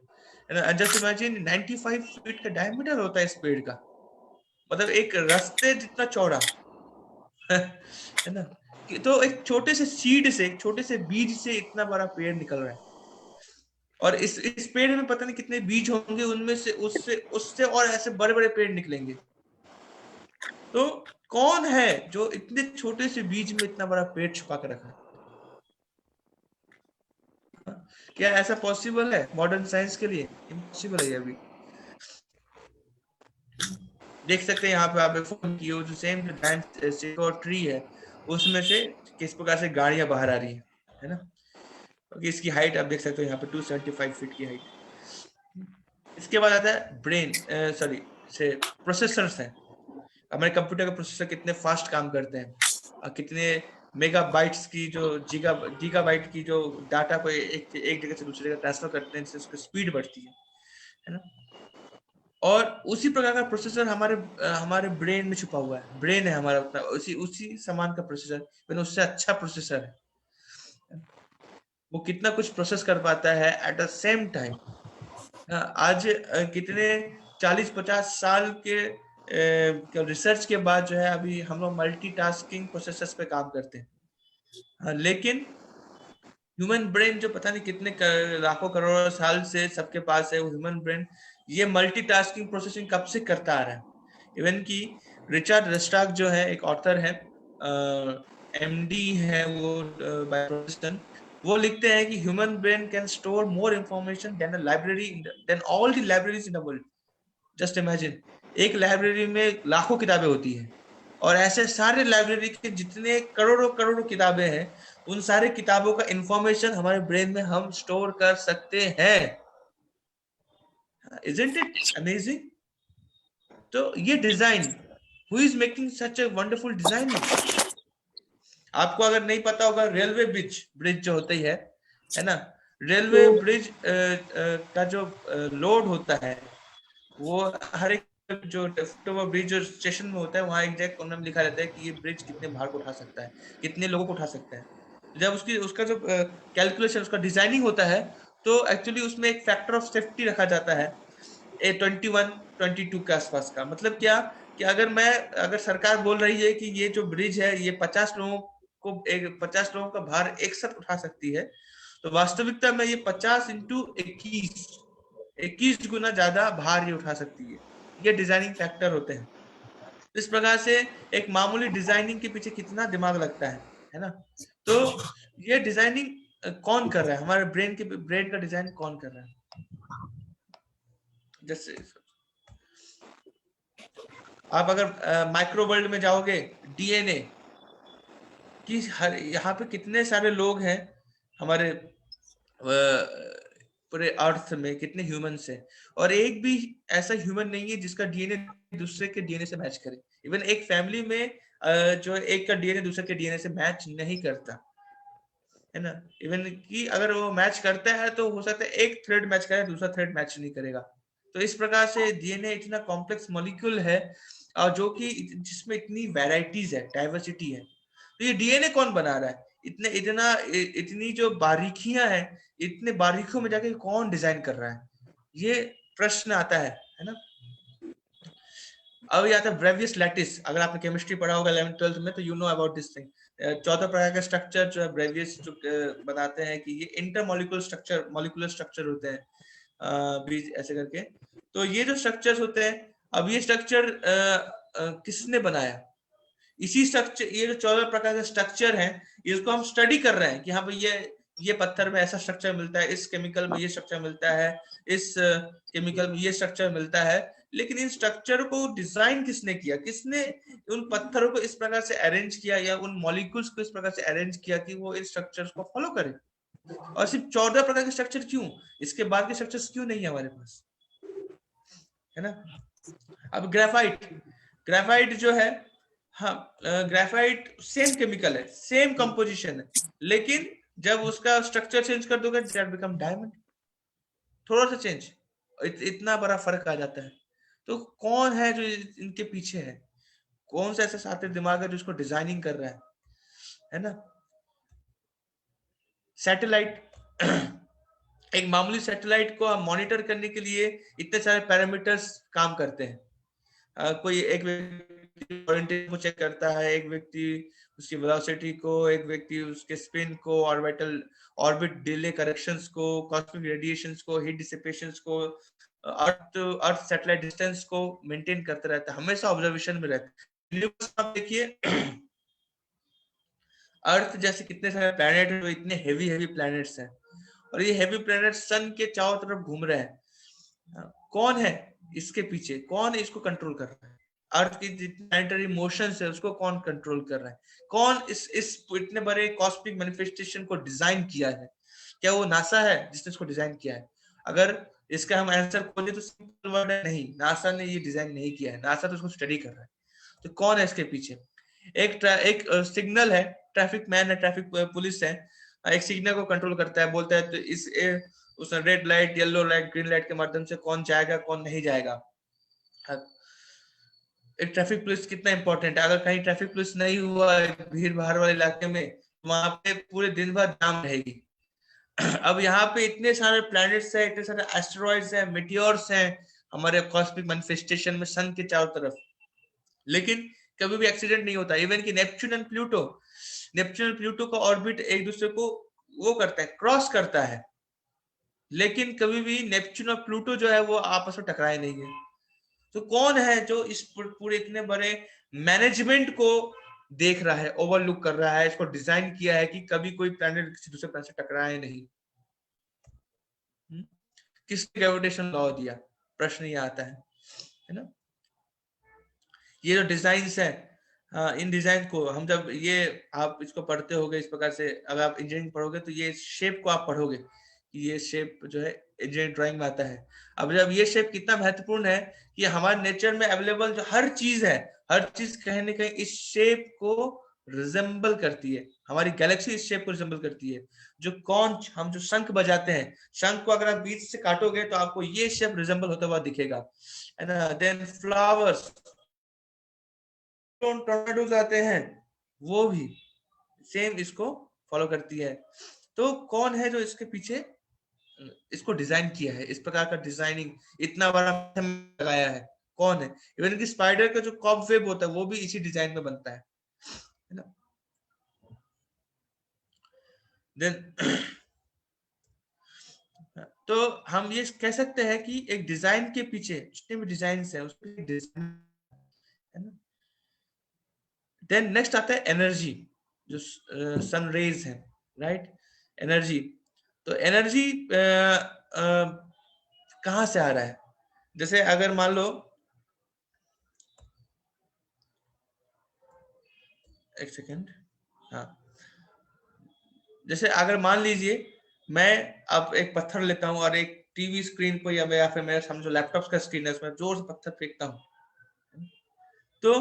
Just imagine 95 feet का डायमीटर होता है इस पेड़ का, मतलब एक रास्ते जितना चौड़ा है ना। तो एक छोटे से सीड से, एक छोटे से बीज से इतना बड़ा पेड़ निकल रहा है। और इस पेड़ में पता नहीं कितने बीज होंगे, उनमें से उससे उससे और ऐसे बड़े बड़े पेड़ निकलेंगे। तो कौन है जो इतने छोटे से बीज में इतना बड़ा पेड़ छुपा कर रखा है? क्या ऐसा पॉसिबल है मॉडर्न साइंस के लिए? इम्पॉसिबल है ये अभी। देख सकते हैं यहाँ पे आप फोन की जो सेम जो ट्री है, उसमें से किस प्रकार से गाड़ियां बाहर आ रही है। है ना। ओके, इसकी हाइट आप देख सकते हो यहाँ पे 275 फीट की हाइट। इसके बाद आता है ब्रेन, सॉरी से प्रोसेसर्स हैं। हमारे कंप्यूटर का प्रोसेसर कितने फास्ट काम करते हैं, कितने मेगाबाइट्स की जो गीगाबाइट की जो डाटा को एक जगह से दूसरी जगह ट्रांसफर करते हैं, जिससे उसकी स्पीड बढ़ती है ना। और उसी प्रकार का प्रोसेसर हमारे ब्रेन में छुपा हुआ है। ब्रेन है हमारा उतना, उसी उसी समान का प्रोसेसर, लेकिन उससे अच्छा प्रोसेसर है। वो कितना कुछ प्रोसेस कर पाता है एट द सेम टाइम। आज कितने 40-50 साल के रिसर्च के बाद जो है अभी हम लोग मल्टीटास्किंग प्रोसेसर्स पे काम करते हैं। लेकिन ह्यूमन ब्रेन जो पता नहीं कितने लाखों करोड़ों साल से सबके पास है, वो ह्यूमन ब्रेन ये मल्टीटास्किंग प्रोसेसिंग कब से करता आ रहा है। इवन कि रिचर्ड रस्टाक जो है एक ऑथर है, एमडी है वो बाय प्रोफेशन, वो लिखते हैं कि human brain can store more information than a library than all the libraries in the world. Just imagine, एक लाइब्रेरी में लाखों किताबें होती हैं, और ऐसे सारे लाइब्रेरी के जितने करोड़ों करोड़ों किताबें हैं, उन सारे किताबों का इंफॉर्मेशन हमारे ब्रेन में हम स्टोर कर सकते हैं। Isn't it amazing? तो ये design, who is making such a wonderful designing. आपको अगर नहीं पता होगा, रेलवे ब्रिज ब्रिज जो होती है ना, रेलवे ब्रिज का जो लोड होता है, वो हर एक जो ब्रिज जो स्टेशन में होता है, वहां एग्जैक्ट उन्होंने लिखा रहता है कि ये ब्रिज कितने भार को उठा सकता है, कितने लोगों को उठा सकता है। जब उसका जो कैलकुलेशन, उसका डिजाइनिंग होता है, तो एक्चुअली उसमें एक फैक्टर ऑफ सेफ्टी रखा जाता है, 21-22 के आसपास का। मतलब क्या कि अगर सरकार बोल रही है कि ये जो ब्रिज है ये 50 लोगों का भार एक साथ उठा सकती है, तो वास्तविकता में ये 50 × 21 गुना ज्यादा भार ये उठा सकती है। ये डिजाइनिंग फैक्टर होते हैं। इस प्रकार से एक मामूली डिजाइनिंग के पीछे कितना दिमाग लगता है ना। तो ये डिजाइनिंग कौन कर रहा है, हमारे ब्रेन का डिजाइन कौन कर रहा है। जैसे आप अगर माइक्रो वर्ल्ड में जाओगे, डीएनए कि यहाँ पे कितने सारे लोग हैं हमारे पूरे अर्थ में, कितने ह्यूमंस हैं, और एक भी ऐसा ह्यूमन नहीं है जिसका डीएनए दूसरे के डीएनए से मैच करे। इवन एक फैमिली में जो एक का डीएनए दूसरे के डीएनए से मैच नहीं करता है ना। इवन कि अगर वो मैच करता है तो हो सकता है एक थ्रेड मैच करे, दूसरा थ्रेड मैच नहीं करेगा। तो इस प्रकार से डीएनए इतना कॉम्प्लेक्स मॉलिक्यूल है, और जो कि जिसमें इतनी वैरायटीज है, डाइवर्सिटी है। तो ये डीएनए कौन बना रहा है, इतनी जो बारीकियां हैं, इतने बारीकियों में जाके कौन डिजाइन कर रहा है, ये प्रश्न आता है ना। अब ये आता है ब्रेवियस लैटिस। अगर आपने केमिस्ट्री पढ़ा होगा 11th-12th में, तो you know about this thing. 14 प्रकार का स्ट्रक्चर जो है ब्रेवियस जो बताते हैं कि ये इंटर मॉलिक्यूलर स्ट्रक्चर होते हैं, बीज ऐसे करके। तो ये जो स्ट्रक्चर्स होते हैं, अब ये स्ट्रक्चर किसने बनाया, इसी स्ट्रक्चर, ये जो 14 प्रकार के स्ट्रक्चर हैं, इसको हम स्टडी कर रहे हैं कि हाँ भाई ये पत्थर में ऐसा स्ट्रक्चर मिलता है, इस केमिकल में ये स्ट्रक्चर मिलता है, इस केमिकल में ये स्ट्रक्चर मिलता है। लेकिन इन स्ट्रक्चर को डिजाइन किसने किया, किसने उन पत्थरों को इस प्रकार से अरेंज किया, या उन मॉलिक्यूल्स को इस प्रकार से अरेंज किया कि वो इन स्ट्रक्चर्स को फॉलो करे। और सिर्फ 14 प्रकार के स्ट्रक्चर क्यों, इसके बाद के स्ट्रक्चर्स क्यों नहीं है हमारे पास, है ना। अब ग्रेफाइट जो है, हाँ, ग्रेफाइट सेम केमिकल है, सेम कंपोजिशन है, लेकिन जब उसका स्ट्रक्चर चेंज कर दोगे दैट बिकम डायमंड। थोड़ा सा चेंज, इतना बड़ा फर्क आ जाता है। तो कौन है जो इनके पीछे है, कौन सा ऐसा शातिर दिमाग है जो इसको डिजाइनिंग कर रहा है ना। सैटेलाइट एक मामूली सैटेलाइट को मॉनिटर करने के लिए इतने सारे पैरामीटर्स काम करते हैं। कोई एक व्यक्ति ओरिएंटेशन को चेक करता है, एक व्यक्ति उसकी वेलोसिटी को, एक व्यक्ति उसके स्पिन को, ऑर्बिट डिले करेक्शंस को, कॉस्मिक रेडिएशंस को, हीट डिसिपेशंस को, अर्थ सैटेलाइट डिस्टेंस को मेंटेन करता रहता है, हमेशा ऑब्जर्वेशन में रहता है। यूनिवर्स में आप देखिए, अर्थ जैसे कितने सारे प्लैनेट हैं, इतने हेवी प्लैनेट्स हैं, और ये हेवी प्लैनेट सन के चारों तरफ घूम रहे हैं। कौन है इसके पीछे, कौन इसको कंट्रोल कर रहा है, अर्थ की जितनी प्लैनेटरी मोशंस है उसको कौन कंट्रोल कर रहा है, कौन इस इतने बड़े कॉस्मिक मैनिफेस्टेशन को डिजाइन किया है? क्या वो नासा है जिसने इसको डिजाइन किया है? अगर इसका हम आंसर खोजे तो सिंपल वर्ड है नहीं, नासा ने ये डिजाइन नहीं किया है, नासा तो उसको स्टडी कर रहा है। तो कौन है इसके पीछे? एक सिग्नल है, ट्रैफिक मैन है, ट्रैफिक पुलिस है, एक सिग्नल को कंट्रोल करता है, बोलता है तो उस red light, yellow light, green light के माध्यम से कौन जाएगा कौन नहीं जाएगा। एक ट्रैफिक पुलिस कितना इंपॉर्टेंट है, अगर कहीं ट्रैफिक पुलिस नहीं हुआ भीड़ भाड़ वाले इलाके में, वहां पे पूरे दिन भर जाम रहेगी। अब यहाँ पे इतने सारे प्लैनेट्स हैं, इतने सारे एस्टेरॉइड्स हैं, मेटियोर्स हैं हमारे कॉस्मिक मैनिफेस्टेशन में सन के चारों तरफ, लेकिन कभी भी एक्सीडेंट नहीं होता। इवन कि नेपच्यून एंड प्लूटो का ऑर्बिट एक दूसरे को वो करता है, क्रॉस करता है, लेकिन कभी भी नेपच्यून और प्लूटो जो है वो आपस में टकराए नहीं है। तो कौन है जो इस पूरे इतने बड़े मैनेजमेंट को देख रहा है, ओवरलुक कर रहा है, इसको डिजाइन किया है कि कभी कोई प्लैनेट किसी दूसरे प्लैनेट से टकराए नहीं? किसने ग्रेविटेशन लॉ दिया? प्रश्न ये आता है ना। ये जो डिजाइन्स है, इन डिजाइन को हम जब ये आप इसको पढ़ते होगे इस प्रकार से, अगर आप इंजीनियरिंग पढ़ोगे तो ये शेप को आप पढ़ोगे कि ये शेप जो है इंजीनियरिंग ड्राइंग में आता है। अब जब ये शेप कितना महत्वपूर्ण है कि हमारे नेचर में अवेलेबल जो हर चीज है, हर चीज कहीं ना कहीं इस शेप को रिजेंबल करती है, हमारी गैलेक्सी इस शेप को रिजेंबल करती है। जो कॉन्च, हम जो शंख बजाते हैं, शंख को अगर आप बीच से काटोगे तो आपको ये शेप रिजेंबल होता हुआ दिखेगा, है ना। देन फ्लावर्स, टोर्नाडोज आते हैं, वो भी सेम इसको फॉलो करती है। तो कौन है जो इसके पीछे इसको डिजाइन किया है, इस प्रकार का डिजाइनिंग इतना बड़ा लगाया है, कौन है? इवन कि स्पाइडर का जो कॉब वेब होता है वो भी इसी डिजाइन में बनता है ना। देन तो हम ये कह सकते हैं कि एक डिजाइन के पीछे जितने भी डिजाइन है उसके डिजाइन है ना। देन नेक्स्ट आता है एनर्जी, जो सन रेज है, राइट। एनर्जी, तो एनर्जी कहाँ से आ रहा है? जैसे अगर मान लो, एक सेकेंड, हाँ, जैसे अगर मान लीजिए मैं अब एक पत्थर लेता हूँ और एक टीवी स्क्रीन को या फिर मेरा समझो लैपटॉप का स्क्रीन है, उसमें जोर से पत्थर फेंकता हूँ, तो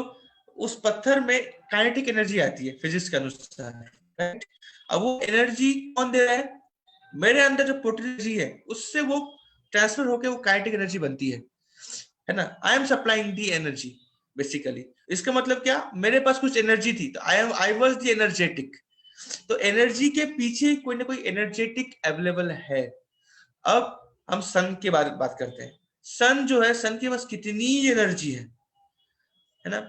उस पत्थर में काइनेटिक एनर्जी आती है फिजिक्स के अनुसार, राइट। अब वो एनर्जी कौन दे रहा है? मेरे अंदर जो पोटेंशियल है उससे वो ट्रांसफर होकर वो काइनेटिक एनर्जी बनती है ना। I am supplying the energy basically. इसका मतलब क्या, मेरे पास कुछ एनर्जी थी तो आई वाज दी एनर्जेटिक। तो एनर्जी के पीछे कोई ना कोई एनर्जेटिक अवेलेबल है। अब हम सन के बारे में बात करते हैं। सन जो है, सन के पास कितनी एनर्जी है ना।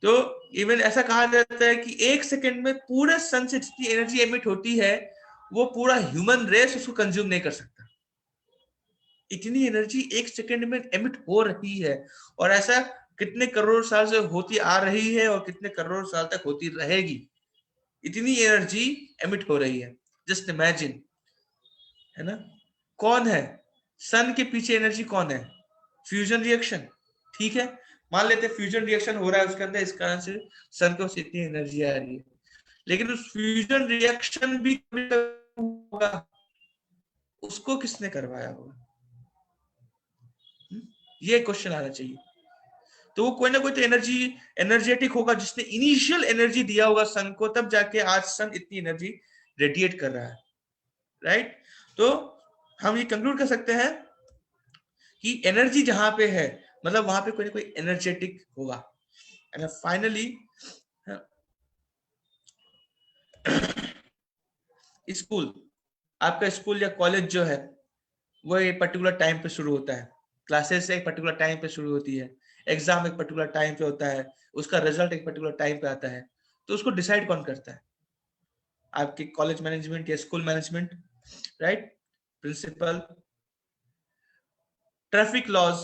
तो इवन ऐसा कहा जाता है कि एक सेकंड में पूरे सन से जितनी एनर्जी एमिट होती है वो पूरा ह्यूमन रेस उसको कंज्यूम नहीं कर सकता। इतनी एनर्जी एक सेकंड में एमिट हो रही है, और ऐसा कितने करोड़ साल से होती आ रही है और कितने करोड़ साल तक होती रहेगी। इतनी एनर्जी एमिट हो रही है, जस्ट इमेजिन, है ना। कौन है सन के पीछे? एनर्जी कौन है? फ्यूजन रिएक्शन, ठीक है। मान लेते हैं फ्यूजन रिएक्शन हो रहा है उसके अंदर, इस कारण से सन को इतनी एनर्जी आ रही है, लेकिन उस फ्यूजन रिएक्शन भी होगा, उसको किसने करवाया होगा? ये क्वेश्चन आना चाहिए। तो वो कोई ना कोई तो एनर्जेटिक होगा जिसने इनिशियल एनर्जी दिया होगा सन को, तब जाके आज सन इतनी एनर्जी रेडिएट कर रहा है, राइट। तो हम ये कंक्लूड कर सकते हैं कि एनर्जी जहां पे है मतलब वहां पे कोई ना कोई एनर्जेटिक होगा। एंड फाइनली स्कूल, आपका स्कूल या कॉलेज जो है वो एक पर्टिकुलर टाइम पे शुरू होता है, क्लासेस एक पर्टिकुलर टाइम पे शुरू होती है, एग्जाम एक पर्टिकुलर टाइम पे होता है, उसका रिजल्ट एक पर्टिकुलर टाइम पे आता है। तो उसको डिसाइड कौन करता है? आपकी कॉलेज मैनेजमेंट या school management, right. Principal. Traffic laws,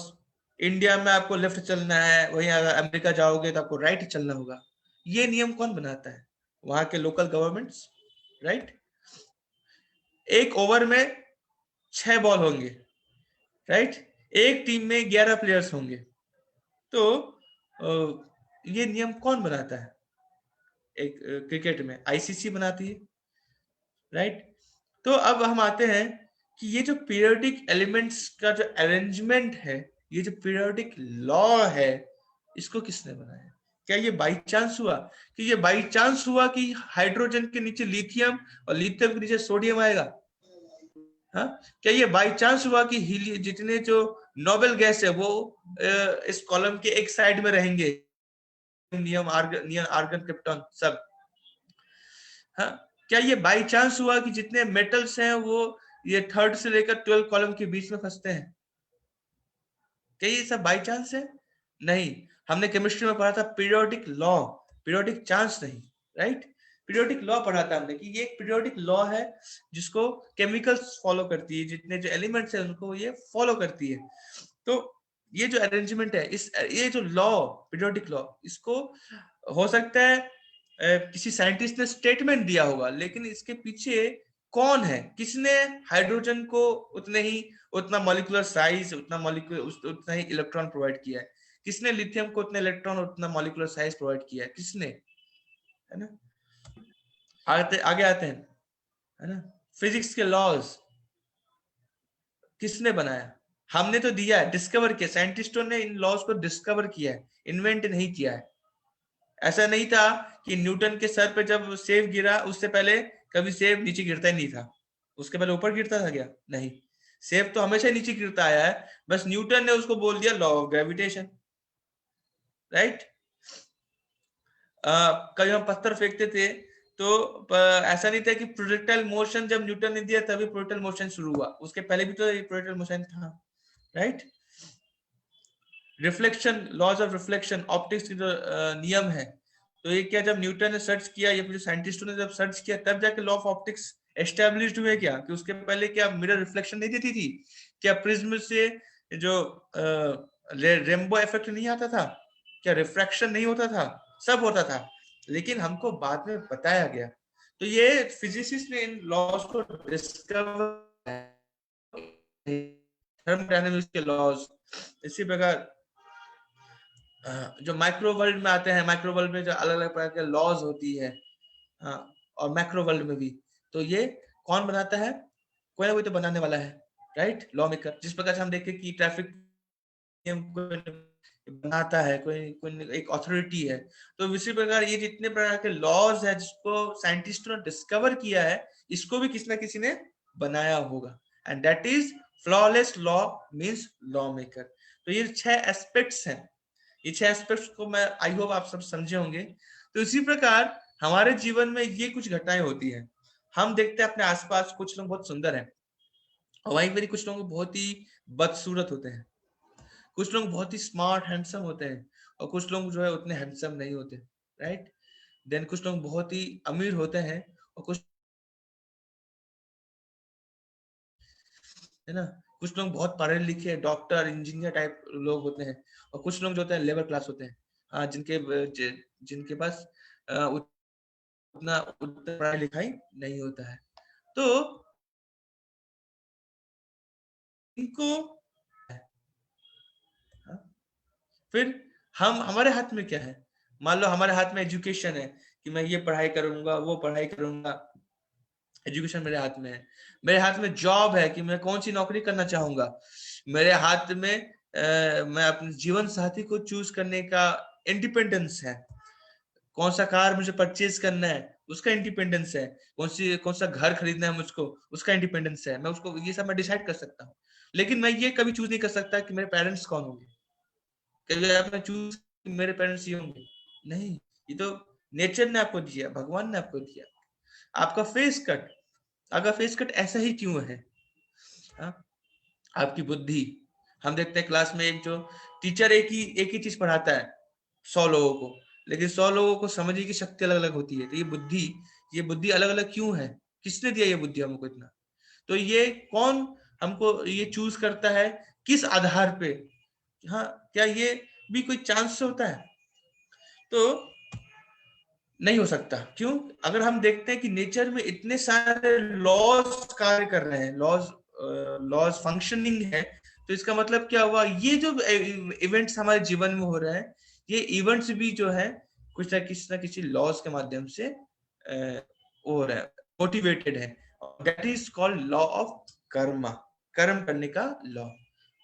India में आपको लेफ्ट चलना है, वहीं अगर अमेरिका जाओगे तो आपको राइट चलना होगा। ये नियम कौन बनाता है? वहां के लोकल गवर्नमेंट्स, राइट। एक ओवर में 6 बॉल होंगे, राइट। एक टीम में 11 प्लेयर्स होंगे। तो ये नियम कौन बनाता है? एक क्रिकेट में आईसीसी बनाती है, राइट? तो अब हम आते हैं कि ये जो पीरियोडिक एलिमेंट्स का जो अरेंजमेंट है, ये जो पीरियोडिक लॉ है, इसको किसने बनाया? क्या ये बाई चांस हुआ? कि ये बाई चांस हुआ कि हाइड्रोजन के नीचे लिथियम और लिथियम के नीचे सोडियम आएगा? हाँ, क्या ये बाई चांस हुआ कि जितने जो नोबेल गैस है वो इस कॉलम के एक साइड में रहेंगे? नियम आर्गन क्रिप्टॉन सब। हाँ, क्या ये बाई चांस हुआ कि जितने मेटल्स हैं वो ये थर्ड से लेकर 12 कॉलम के बीच में फंसते हैं? क्या ये सब बाई चांस है? नहीं। हमने केमिस्ट्री में पढ़ा था पीरियोडिक लॉ, पीरियोडिक चांस नहीं, राइट? पीरियोडिक लॉ पढ़ा था हमने कि ये एक पीरियोडिक लॉ है जिसको केमिकल्स फॉलो करती है, जितने जो एलिमेंट्स है उनको ये फॉलो करती है। तो ये जो अरेंजमेंट है, ये जो लॉ, पीरियोडिक लॉ, इसको हो सकता है किसी साइंटिस्ट ने स्टेटमेंट दिया होगा, लेकिन इसके पीछे कौन है, किसने हाइड्रोजन को उतना मॉलिक्यूलर साइज, उतना ही इलेक्ट्रॉन प्रोवाइड किया है? किसने लिथियम को उतना इलेक्ट्रॉन, उतना मॉलिक्यूलर साइज प्रोवाइड किया है? किसने? है ना? आगे आते हैं, है ना? फिजिक्स के लॉज किसने बनाया? हमने तो दिया है, डिस्कवर किया, साइंटिस्टों ने इन लॉज को डिस्कवर किया है, इन्वेंट नहीं किया है। ऐसा नहीं था कि न्यूटन के सर पे जब सेब गिरा उससे पहले कभी सेब नीचे गिरता ही नहीं था, उसके पहले ऊपर गिरता था क्या? नहीं, सेब तो हमेशा नीचे गिरता आया है, बस न्यूटन ने उसको बोल दिया लॉ ऑफ ग्रेविटेशन, राइट? कभी हम पत्थर फेंकते थे तो ऐसा नहीं था कि प्रोजेक्टाइल मोशन जब न्यूटन ने दिया तभी प्रोजेक्टाइल मोशन शुरू हुआ, उसके पहले भी तो प्रोजेक्टाइल मोशन था, right? Reflection, laws of reflection, optics के जो नियम है, तो ये क्या जब न्यूटन ने सर्च किया या फिर साइंटिस्टों ने जब सर्च किया तब जाके लॉ ऑफ ऑप्टिक्स एस्टेब्लिश्ड हुए क्या? कि उसके पहले क्या मिरर रिफ्लेक्शन नहीं देती थी? क्या प्रिज्म से जो रेनबो इफेक्ट नहीं आता था? क्या रिफ्रैक्शन नहीं होता था? सब होता था, लेकिन हमको बाद में बताया गया। तो ये फिजिसिस्ट ने इन लॉज को डिस्कवर, थर्मोडायनामिक्स के लॉज। इसी प्रकार जो माइक्रो वर्ल्ड में आते हैं, माइक्रो वर्ल्ड में जो अलग अलग प्रकार के लॉज होती है, और मैक्रो वर्ल्ड में भी, तो ये कौन बनाता है? कोई ना कोई तो बनाने वाला है, राइट? Law maker. जिस प्रकार से हम देखें कि ट्रैफिक नियम बनाता है कोई कोई एक अथॉरिटी है, तो इसी प्रकार ये जितने प्रकार के लॉज है जिसको साइंटिस्टों ने डिस्कवर किया है, इसको भी किसी ना किसी ने बनाया होगा, and that is flawless law means law maker. तो ये 6 एस्पेक्ट्स हैं, ये 6 एस्पेक्ट्स को मैं आई होप आप सब समझे होंगे। तो इसी प्रकार हमारे जीवन में ये कुछ घटनाएं होती हैं। हम देखते हैं अपने आसपास कुछ लोग बहुत सुंदर हैं, और वहीं पर कुछ लोग बहुत ही बदसूरत होते हैं, कुछ लोग बहुत ही स्मार्ट हैंडसम होते हैं, और कुछ लोग जो है उतने हैंडसम नहीं होते, राइट? देन कुछ लोग बहुत ही अमीर होते हैं, और कुछ, है ना, कुछ लोग बहुत पढ़े लिखे डॉक्टर इंजीनियर टाइप लोग होते हैं, और कुछ लोग जो होते हैं लेबर क्लास होते हैं, हाँ, जिनके पास उतना पढ़ाई लिखाई नहीं होता है। तो इनको, हाँ, फिर हमारे हाथ में क्या है? मान लो हमारे हाथ में एजुकेशन है कि मैं ये पढ़ाई करूंगा, वो पढ़ाई करूंगा, एजुकेशन मेरे हाथ में है। मेरे हाथ में जॉब है कि मैं कौन सी नौकरी करना चाहूंगा। मेरे हाथ में मैं अपने जीवन साथी को चूज करने का इंडिपेंडेंस है। कौन सा कार मुझे परचेज करना है उसका इंडिपेंडेंस है। कौन सा घर खरीदना है मुझको, उसका इंडिपेंडेंस है। मैं उसको ये सब मैं डिसाइड कर सकता हूँ, लेकिन मैं ये कभी चूज नहीं कर सकता कि मेरे पेरेंट्स कौन होंगे। कभी आपने चूज मेरे पेरेंट्स ये होंगे? नहीं, ये तो नेचर ने आपको दिया, भगवान ने आपको दिया। आपका फेस कट, अगर फेस कट ऐसा ही क्यों है? हा? आपकी बुद्धि। हम देखते हैं क्लास में एक जो टीचर एक ही चीज पढ़ाता है 100 लोगों को, लेकिन 100 लोगों को समझने की शक्ति अलग अलग होती है। तो ये बुद्धि अलग अलग क्यों है? किसने दिया ये बुद्धि हमको इतना? तो ये कौन हमको ये चूज करता है, किस आधार पे? हाँ, क्या ये भी कोई चांस से होता है? तो नहीं हो सकता। क्यों? अगर हम देखते हैं कि नेचर में इतने सारे लॉज कार्य कर रहे हैं, लॉज फंक्शनिंग है, तो इसका मतलब क्या हुआ? ये जो इवेंट्स हमारे जीवन में हो रहे हैं, ये इवेंट्स भी जो है कुछ ना किसी लॉज के माध्यम से हो रहा है, मोटिवेटेड है। That is called law of Karma, कर्म करने का लॉ,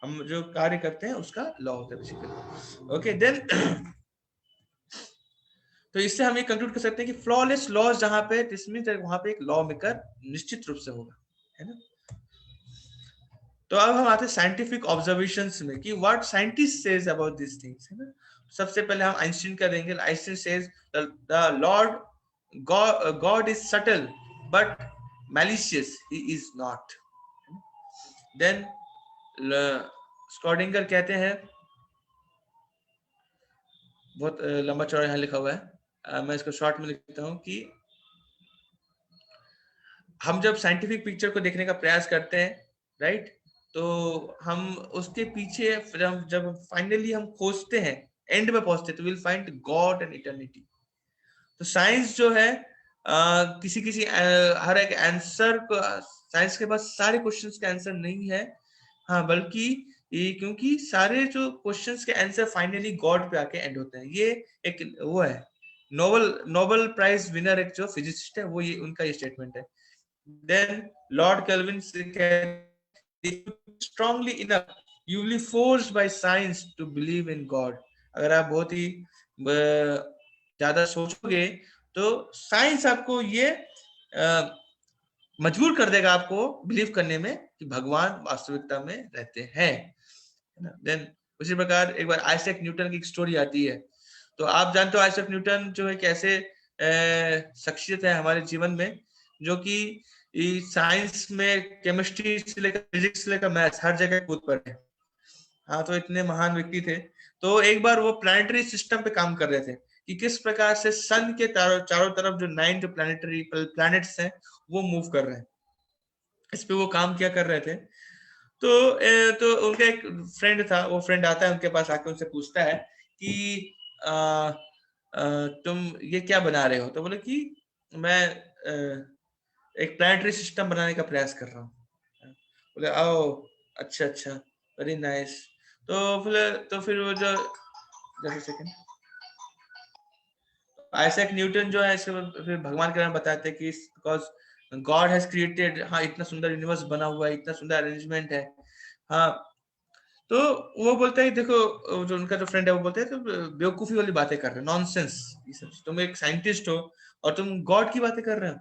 हम जो कार्य करते हैं उसका लॉ होता है बेसिकली। ओके देन तो इससे हम ये कंक्लूड कर सकते हैं कि फ्लॉलेस लॉज जहां पे वहां पे एक लॉ मेकर निश्चित रूप से होगा, है ना। तो अब हम आते हैं साइंटिफिक ऑब्जर्वेशंस में कि what scientist says about this things, है ना। सबसे पहले हम आइंस्टीन का देंगे। Einstein says the lord god is subtle but malicious he is not. Then Schrodinger कहते हैं, बहुत लंबा चौड़ा यहाँ लिखा हुआ है, मैं इसको शॉर्ट में लिखता हूँ कि हम जब साइंटिफिक पिक्चर को देखने का प्रयास करते हैं, राइट, तो हम उसके पीछे जब फाइनली हम खोजते हैं, एंड में पहुंचते हैं, तो will find God and eternity. तो साइंस जो है किसी किसी हर एक आंसर को, साइंस के पास सारे क्वेश्चंस के आंसर नहीं है, हाँ, बल्कि ये क्योंकि सारे जो क्वेश्चंस के आंसर फाइनली गॉड पे आके एंड होते हैं। ये एक वो है, नोबेल प्राइज विनर एक जो फिजिसिस्ट है वो ये उनका ये स्टेटमेंट है। Then Lord Kelvin strongly enough, you will be forced by science to believe in God. अगर आप बहुत ही ज्यादा सोचोगे तो साइंस आपको ये मजबूर कर देगा आपको बिलीव करने में कि भगवान वास्तविकता में रहते हैं। देन उसी प्रकार एक बार आइजैक न्यूटन की एक स्टोरी आती है। तो आप जानते हो आइजैक न्यूटन जो है कैसे शख्सियत है हमारे जीवन में, जो कि साइंस में केमिस्ट्री से लेकर फिजिक्स से लेकर मैथ्स हर जगह कूद पड़े। हाँ, तो इतने महान व्यक्ति थे। तो एक बार वो प्लानिटरी सिस्टम पे काम कर रहे थे कि किस प्रकार से सन के चारों तरफ जो 9 जो प्लानिटरी प्लैनेट्स हैं वो मूव कर रहे हैं, इस पे वो काम किया कर रहे थे। तो उनका एक फ्रेंड था, वो फ्रेंड आता है उनके पास, आके उनसे पूछता है कि तुम ये क्या बना रहे हो? तो बोले कि मैं एक प्लानिटरी सिस्टम बनाने का प्रयास कर रहा हूँ। बोले आओ, अच्छा अच्छा, वेरी नाइस। तो फिर वो जो सेकंड आइजैक न्यूटन जो है, इसके फिर भगवान के बारे में बताते हैं कि बिकॉज गॉड हैज क्रिएटेड, हाँ, इतना सुंदर यूनिवर्स बना हुआ है, इतना सुंदर अरेंजमेंट है, हाँ। तो वो बोलता है देखो, जो उनका जो फ्रेंड है वो बोलते हैं तो बेवकूफी वाली बातें कर रहे हो, नॉनसेंस, ये सब। तुम एक साइंटिस्ट हो और तुम गॉड की बातें कर रहे हो।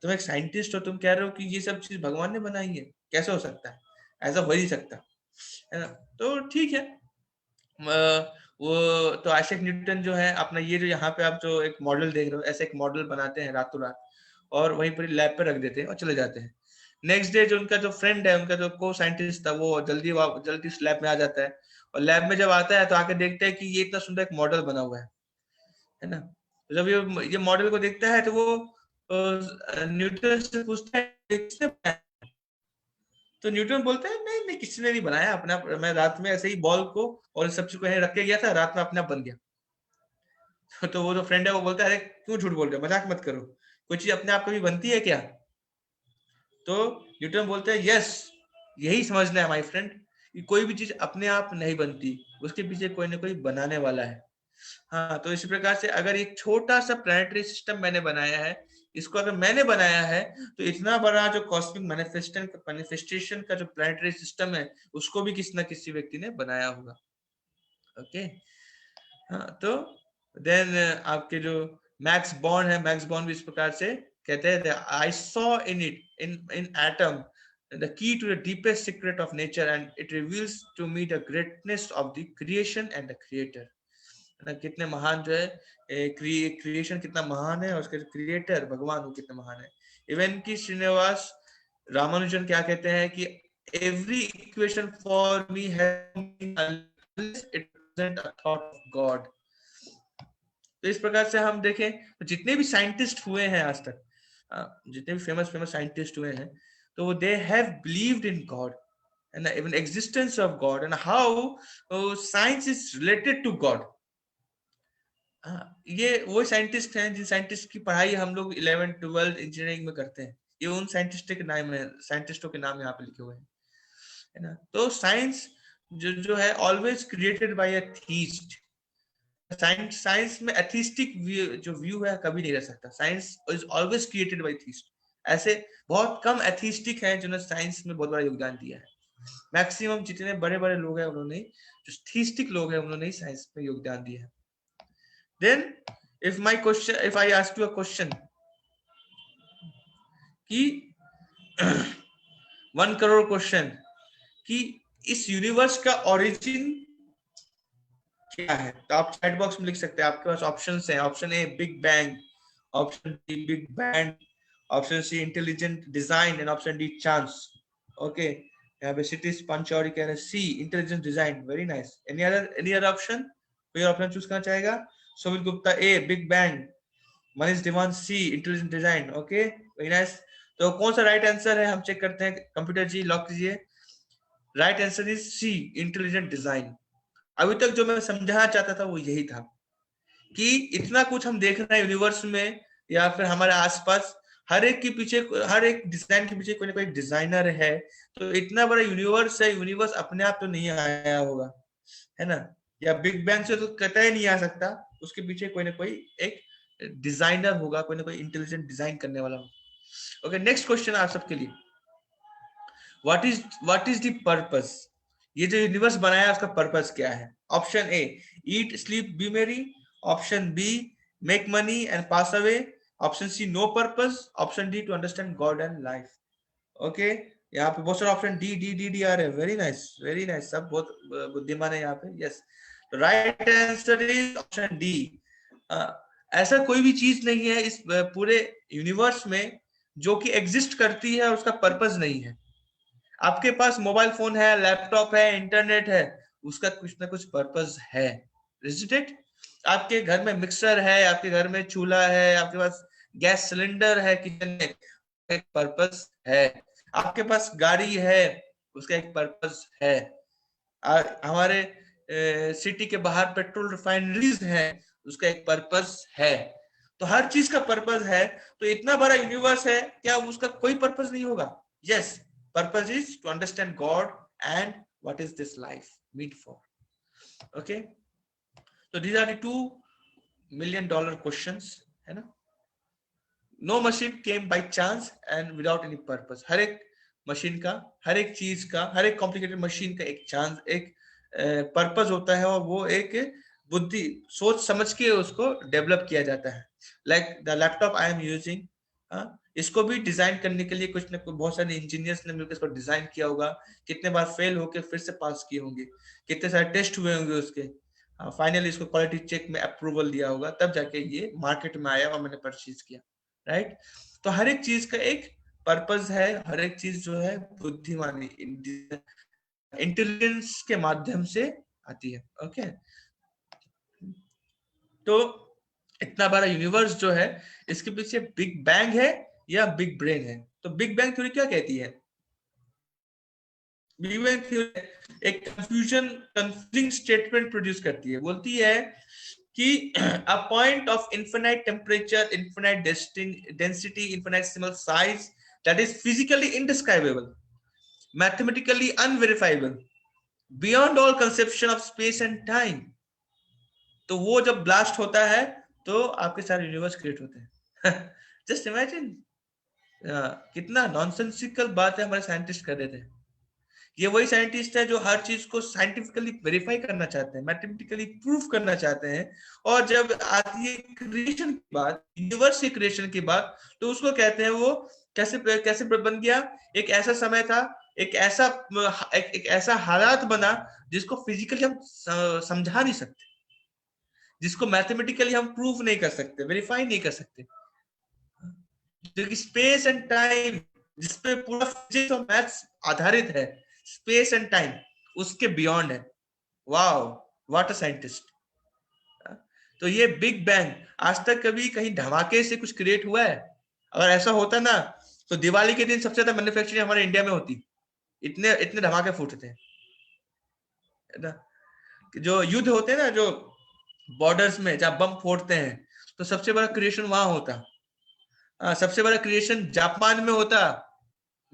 तुम एक साइंटिस्ट हो, तुम कह रहे हो कि ये सब चीज भगवान ने बनाई है, कैसे हो सकता है? ऐसा हो ही नहीं सकता, है ना। तो ठीक है, वो तो आइजैक न्यूटन जो है अपना ये जो यहाँ पे आप जो एक मॉडल देख रहे हो, ऐसे एक मॉडल बनाते हैं रातों रात और वहीं पर लैब पे रख देते हैं और चले जाते हैं। नेक्स्ट डे जो उनका जो फ्रेंड है, उनका जो को साइंटिस्ट था, वो जल्दी उस लैब में आ जाता है और लैब में जब आता है तो आके देखते हैं कि ये इतना सुंदर एक मॉडल बना हुआ है ना। तो जब ये मॉडल को देखता है तो वो न्यूटन से पूछता है किसने बनाया? तो न्यूटन बोलता है नहीं नहीं, किसी ने नहीं बनाया, अपना मैं रात में ऐसे ही बॉल को और सब चीज को रख के गया था, रात में अपने आप बन गया। तो वो जो फ्रेंड है वो बोलता है अरे क्यों झूठ बोल रहे हो, मजाक मत करो, कोई चीज अपने आप कभी बनती है क्या? तो न्यूटन बोलते हैं यस, यही समझना है माय फ्रेंड, कि कोई भी चीज अपने आप नहीं बनती, उसके पीछे कोई ना कोई बनाने वाला है। हाँ, तो इसी प्रकार से अगर एक छोटा सा प्लानिटरी सिस्टम मैंने बनाया है, इसको अगर मैंने बनाया है, तो इतना बड़ा जो कॉस्मिक मैनिफेस्टेशन का जो प्लानिटरी सिस्टम है उसको भी किसी ना किसी व्यक्ति ने बनाया होगा। ओके, हाँ, तो देन आपके जो मैक्स बॉर्न है, मैक्स बॉर्न भी इस प्रकार से कहते हैं I saw in it in atom the key to the deepest secret of nature and it reveals to me the greatness of the creation and the creator। ना कितने महान जो है क्रिएशन कितना महान है और उसके क्रिएटर भगवान वो कितने महान है। इवन की श्रीनिवास रामानुजन क्या कहते हैं कि every equation for me it thought of God. तो इस प्रकार से हम देखें तो जितने भी साइंटिस्ट हुए हैं आज तक, जितने भी फेमस फेमस साइंटिस्ट हुए हैं, तो they have believed in God and even existence of God and how science is related to God। ये वो साइंटिस्ट हैं जिन साइंटिस्ट की पढ़ाई हम लोग 11th 12th इंजीनियरिंग में करते हैं, ये उन साइंटिस्टों के नाम है, साइंटिस्टों के नाम यहाँ पे लिखे हुए हैं, है ना। तो साइंस जो है always created by a theist, science science में एथिस्टिक जो व्यू है कभी नहीं रह सकता. Science is always created by atheist. ऐसे बहुत कम एथिस्टिक हैं जिन्होंने साइंस में बहुत बड़ा योगदान दिया है. मैक्सिमम जितने बड़े बड़े लोग हैं उन्होंने, जो एथिस्टिक लोग हैं उन्होंने ही साइंस में योगदान दिया है. Then if I ask you a question कि 1 करोड़ क्वेश्चन कि इस यूनिवर्स का ओरिजिन क्या है, तो आप चैट बॉक्स में लिख सकते हैं. आपके पास ऑप्शंस हैं. Option A big bang, option B big bang, option C intelligent design and option D chance. Okay, यहाँ पे सिटीज पंचौरी कह रहे हैं C intelligent design. Very nice. Any other option? कोई ऑप्शन चूज करना चाहेगा? Somit Gupta A big bang, Manish Dewan C intelligent design. Okay, very nice. तो कौन सा राइट आंसर है हम चेक करते हैं. कंप्यूटर जी लॉक कीजिए. Right answer is C intelligent design. अभी तक जो मैं समझाना चाहता था वो यही था कि इतना कुछ हम देख रहे हैं यूनिवर्स में या फिर हमारे आसपास, हर एक के पीछे, हर एक डिजाइन के पीछे कोई ना कोई डिजाइनर है. तो इतना बड़ा यूनिवर्स है, यूनिवर्स अपने आप तो नहीं आया होगा, है ना. या बिग बैंग से तो कतई नहीं आ सकता, उसके पीछे कोई ना कोई एक डिजाइनर होगा, कोई ना कोई इंटेलिजेंट डिजाइन करने वाला होगा. ओके, नेक्स्ट क्वेश्चन आप सबके लिए. What is the purpose? ये जो यूनिवर्स बनाया है उसका पर्पस क्या है? Option A eat sleep be merry, option B make money and pass away, option C no purpose, option D to understand God and life. Okay, यहाँ पे बहुत सारे option D D D D आ रहे हैं. Very nice, very nice. सब बहुत बुद्धिमान है यहाँ पे. Yes, right answer is option D. ऐसा कोई भी चीज नहीं है इस पूरे यूनिवर्स में जो कि एग्जिस्ट करती है और उसका पर्पस नहीं है. आपके पास मोबाइल फोन है, लैपटॉप है, इंटरनेट है, उसका कुछ ना कुछ पर्पस है. Isn't it? आपके घर में मिक्सर है, आपके घर में चूल्हा है, आपके पास गैस सिलेंडर है किचन में, एक पर्पस है. आपके पास गाड़ी है, उसका एक पर्पस है. हमारे सिटी के बाहर पेट्रोल रिफाइनरीज है, उसका एक पर्पस है. तो हर चीज का पर्पस है. तो इतना बड़ा यूनिवर्स है, क्या उसका कोई पर्पस नहीं होगा? Yes, purpose is to understand God and what is this life meant for. Okay, so these are the $2 million questions, है ना. No machine came by chance and without any purpose. हर एक मशीन का, हर एक चीज का, हर एक कॉम्प्लिकेटेड मशीन का एक चांस, एक पर्पस होता है और वो एक बुद्धि सोच समझ के उसको डेवलप किया जाता है. Like the laptop I am using, इसको भी डिजाइन करने के लिए कुछ ना कुछ बहुत सारे इंजीनियर्स ने मिलकर इसको डिजाइन किया होगा. कितने बार फेल होके फिर से पास किए होंगे, कितने सारे टेस्ट हुए होंगे उसके, फाइनली इसको क्वालिटी चेक में अप्रूवल दिया होगा, तब जाके ये मार्केट में आया और मैंने परचेज किया. राइट. तो हर एक चीज का एक पर्पस है, हर एक चीज जो है बुद्धिमानी, इंटेलिजेंस के माध्यम से आती है. ओके, तो इतना बड़ा यूनिवर्स जो है, इसके पीछे बिग बैंग है या बिग ब्रेन है? तो बिग बैंग थ्योरी क्या कहती है? बिग बैंग थ्योरी एक कंफ्यूजिंग स्टेटमेंट प्रोड्यूस करती है. बोलती है कि a point of infinite temperature, infinite density, infinite small size that is physically indescribable, mathematically unverifiable, beyond all conception of space and time. तो वो जब ब्लास्ट होता है तो आपके सारे यूनिवर्स क्रिएट होते हैं. जस्ट इमेजिन, कितना नॉनसेंसिकल बात है हमारे साइंटिस्ट कर रहे थे. ये वही साइंटिस्ट है जो हर चीज को साइंटिफिकली वेरीफाई करना चाहते हैं, मैथमेटिकली प्रूफ करना चाहते हैं. और जब आती है क्रिएशन की बात, यूनिवर्स की क्रिएशन की बात, तो उसको कहते हैं वो कैसे बन गया. एक ऐसा समय था, एक ऐसा हालात बना जिसको फिजिकली हम समझा नहीं सकते, जिसको मैथमेटिकली हम प्रूफ नहीं कर सकते, वेरीफाई नहीं कर सकते. जो कि स्पेस एंड टाइम, जिसपे पूरा फिजिक्स और मैथ्स आधारित है, स्पेस एंड टाइम उसके बियॉन्ड है. Wow, what a scientist. तो ये बिग बैंग आज तक कभी कहीं धमाके से कुछ क्रिएट हुआ है? अगर ऐसा होता ना तो दिवाली के दिन सबसे ज्यादा मैन्युफैक्चरिंग हमारे इंडिया में होती. इतने इतने धमाके फूटते हैं ना. जो युद्ध होते हैं ना, जो बॉर्डर्स में जब बम फोड़ते हैं, तो सबसे बड़ा क्रिएशन वहां होता. सबसे बड़ा क्रिएशन जापान में होता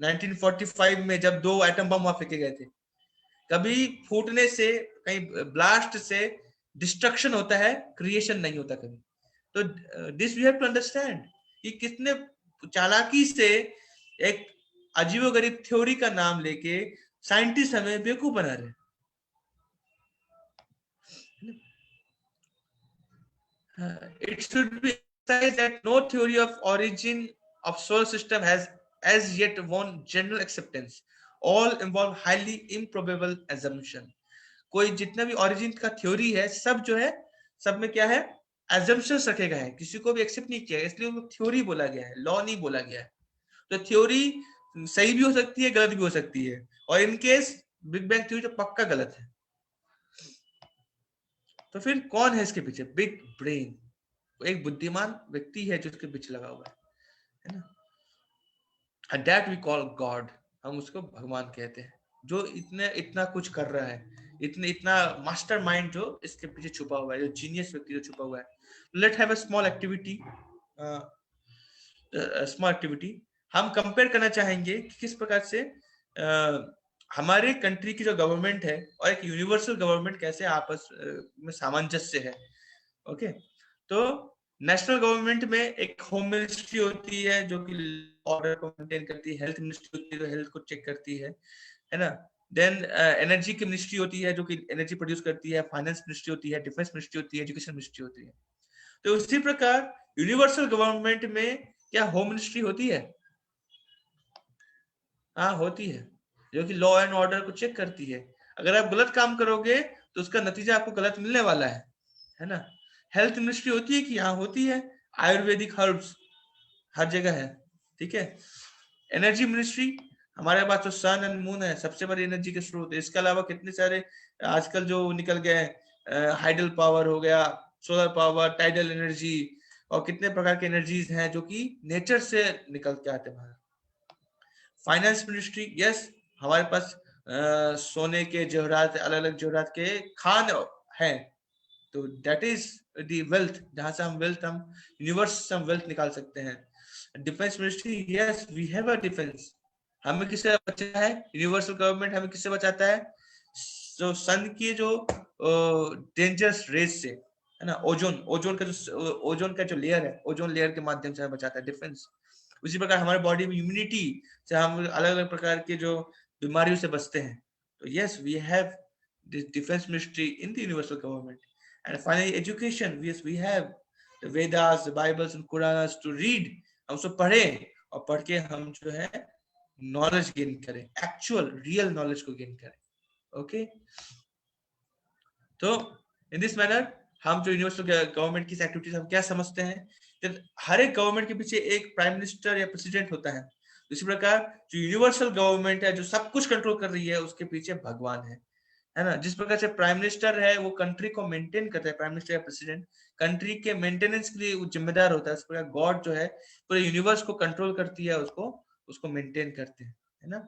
1945 में, जब 2 एटम बम वहां फेंके गए थे. कभी फूटने से, कहीं ब्लास्ट से डिस्ट्रक्शन होता है, क्रिएशन नहीं होता कभी। तो this we have to understand कि कितने चालाकी से एक अजीबोगरीब थ्योरी का नाम लेके साइंटिस्ट हमें बेवकूफ बना रहे हैं। It should be emphasized that no theory of origin of solar system has as yet won general acceptance. All involve highly improbable assumption. कोई जितना भी origin का theory है, सब जो है, सब में क्या है, assumptions रखे गए हैं, किसी को भी accept नहीं किया, इसलिए उनको theory बोला गया है, law नहीं बोला गया है। तो theory सही भी हो सकती है, गलत भी हो सकती है, और in case big bang theory तो पक्का गलत है। तो फिर कौन है इसके पीछे? बिग ब्रेन, एक बुद्धिमान व्यक्ति है जो उसके पीछे लगा हुआ है ना। And that we call God, हम उसको भगवान कहते हैं, जो इतना कुछ कर रहा है, इतना मास्टर माइंड जो इसके पीछे छुपा हुआ है, जो जीनियस व्यक्ति जो छुपा हुआ है। Let have a small activity, हम कंपेयर करना चाहेंगे कि किस प्रकार से हमारे कंट्री की जो गवर्नमेंट है और एक यूनिवर्सल गवर्नमेंट कैसे आपस में सामंजस्य है। ओके, तो नेशनल गवर्नमेंट में एक होम मिनिस्ट्री होती है जो कि ऑर्डर को मेंटेन करती है, हेल्थ मिनिस्ट्री होती है जो हेल्थ को चेक करती है ना। देन एनर्जी की मिनिस्ट्री होती है जो कि एनर्जी प्रोड्यूस करती है, फाइनेंस मिनिस्ट्री होती है, डिफेंस मिनिस्ट्री होती है, एजुकेशन मिनिस्ट्री होती है। तो उसी प्रकार यूनिवर्सल गवर्नमेंट में क्या होम मिनिस्ट्री होती है? हाँ होती है, जो कि लॉ एंड ऑर्डर को चेक करती है। अगर आप गलत काम करोगे तो उसका नतीजा आपको गलत मिलने वाला है ना। हेल्थ मिनिस्ट्री होती है कि हाँ होती है, आयुर्वेदिक हर्ब्स हर जगह है, ठीक है। एनर्जी मिनिस्ट्री, हमारे पास तो सन एंड मून है, सबसे बड़ी एनर्जी के स्रोत है। इसके अलावा कितने सारे आजकल जो निकल गए, हाइडल पावर हो गया, सोलर पावर, टाइडल एनर्जी, और कितने प्रकार की एनर्जीज हैं जो कि नेचर से निकल के आते हैं। फाइनेंस मिनिस्ट्री, यस, हमारे पास सोने के जवाहरात, अलग अलग जवाहरात के खान है, तो दैट इज द वेल्थ, जहां से हम वेल्थ, हम यूनिवर्स से हम वेल्थ निकाल सकते हैं। Defence ministry, yes we have a defence, हमें किससे बचाता है? यूनिवर्सल गवर्नमेंट हमें किससे बचाता है? जो सन की जो डेंजरस रेस से, है ना, ओजोन का जो लेयर है, ओजोन लेयर के माध्यम से हमें बचाता है डिफेंस। उसी प्रकार हमारे बॉडी में इम्यूनिटी से हम अलग अलग प्रकार के जो बीमारियों से बचते हैं। तो yes we have defence ministry in the universal government. And finally education, yes we have the Vedas, the bibles and Qurans to read, हम सब पढ़ें और पढ़ के हम जो है नॉलेज गेन करें, एक्चुअल रियल नॉलेज को गेन करें। ओके, तो इन दिस मैनर हम जो यूनिवर्सल गवर्नमेंट की एक्टिविटीज हम क्या समझते हैं, हर एक गवर्नमेंट के पीछे एक प्राइम मिनिस्टर या प्रेसिडेंट होता है। इसी प्रकार जो यूनिवर्सल गवर्नमेंट है, जो सब कुछ कंट्रोल कर रही है, उसके पीछे भगवान है ना। जिस प्रकार से प्राइम मिनिस्टर है वो कंट्री को मेंटेन करता है, प्राइम मिनिस्टर या प्रेसिडेंट कंट्री के मेंटेनेंस के लिए जिम्मेदार होता है, उस प्रकार गॉड जो है पूरे यूनिवर्स को कंट्रोल करती है, उसको मेंटेन करते हैं, है ना।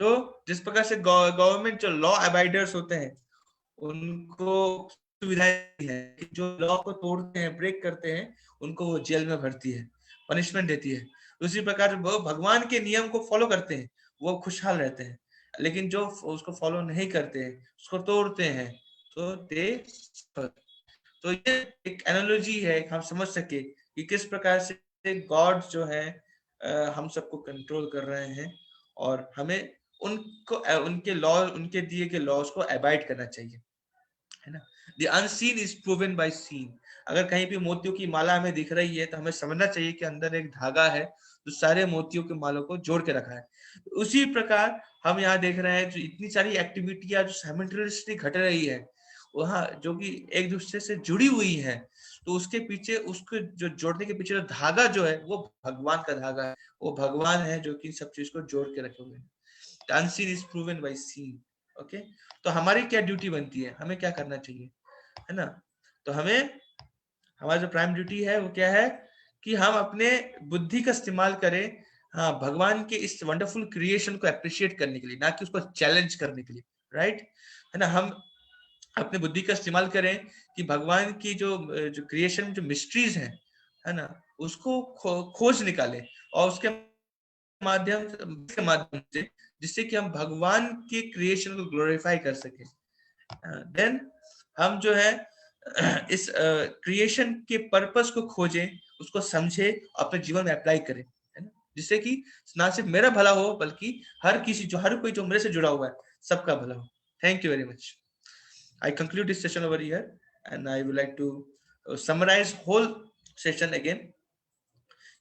तो जिस प्रकार से गवर्नमेंट जो लॉ अबाइडर्स होते हैं उनको सुविधाएं है कि जो लॉ को तोड़ते हैं, ब्रेक करते हैं, उनको वो जेल में भरती है, पनिशमेंट देती है। उसी प्रकार वो भगवान के नियम को फॉलो करते हैं, वो खुशहाल रहते हैं। लेकिन जो उसको फॉलो नहीं करते हैं, उसको तोड़ते हैं, तो दे, तो ये एक एनालॉजी है, हम समझ सके कि किस प्रकार से गॉड जो है हम सबको कंट्रोल कर रहे हैं, और हमें उनको उनके लॉ, उनके दिए गए लॉज को अबाइड करना चाहिए, है ना। The unseen is proven by seen. अगर कहीं भी मोतियों की माला हमें दिख रही है तो हमें समझना चाहिए कि अंदर एक धागा है जो सारे मोतियों के मालों को जोड़ के रखा है। उसी प्रकार हम यहाँ देख रहे हैं जो इतनी सारी एक्टिविटियां जो साइमल्टेनियसली घट रही है, वहाँ जो कि एक दूसरे से जुड़ी हुई है, तो उसके पीछे, उसको जो जोड़ने के पीछे जो धागा जो है वो भगवान का धागा है, वो भगवान है जो कि सब चीज को जोड़ के रखे हुए हैं। Unseen is proven by seen. Okay, तो हमारी क्या ड्यूटी बनती है, हमें क्या करना चाहिए, है ना। तो हमें, हमारा जो प्राइम ड्यूटी है वो क्या है कि हम अपने बुद्धि का इस्तेमाल करें, हाँ, भगवान के इस वंडरफुल क्रिएशन को अप्रिशिएट करने के लिए, ना कि उसको चैलेंज करने के लिए, राइट, है ना। हम अपने बुद्धि का इस्तेमाल करें कि भगवान की जो जो क्रिएशन, जो मिस्ट्रीज हैं, है ना, उसको खोज निकालें, और उसके माध्यम से, जिससे कि हम भगवान के क्रिएशन को ग्लोरीफाई कर सके। देन हम जो है इस क्रिएशन के पर्पस को खोजें, उसको समझे, अपने जीवन में अप्लाई करें, है ना, जिससे कि ना सिर्फ मेरा भला हो बल्कि हर कोई जो मेरे से जुड़ा हुआ है सबका भला हो। Thank you very much. I conclude this session over here, and I would like to summarize whole session again.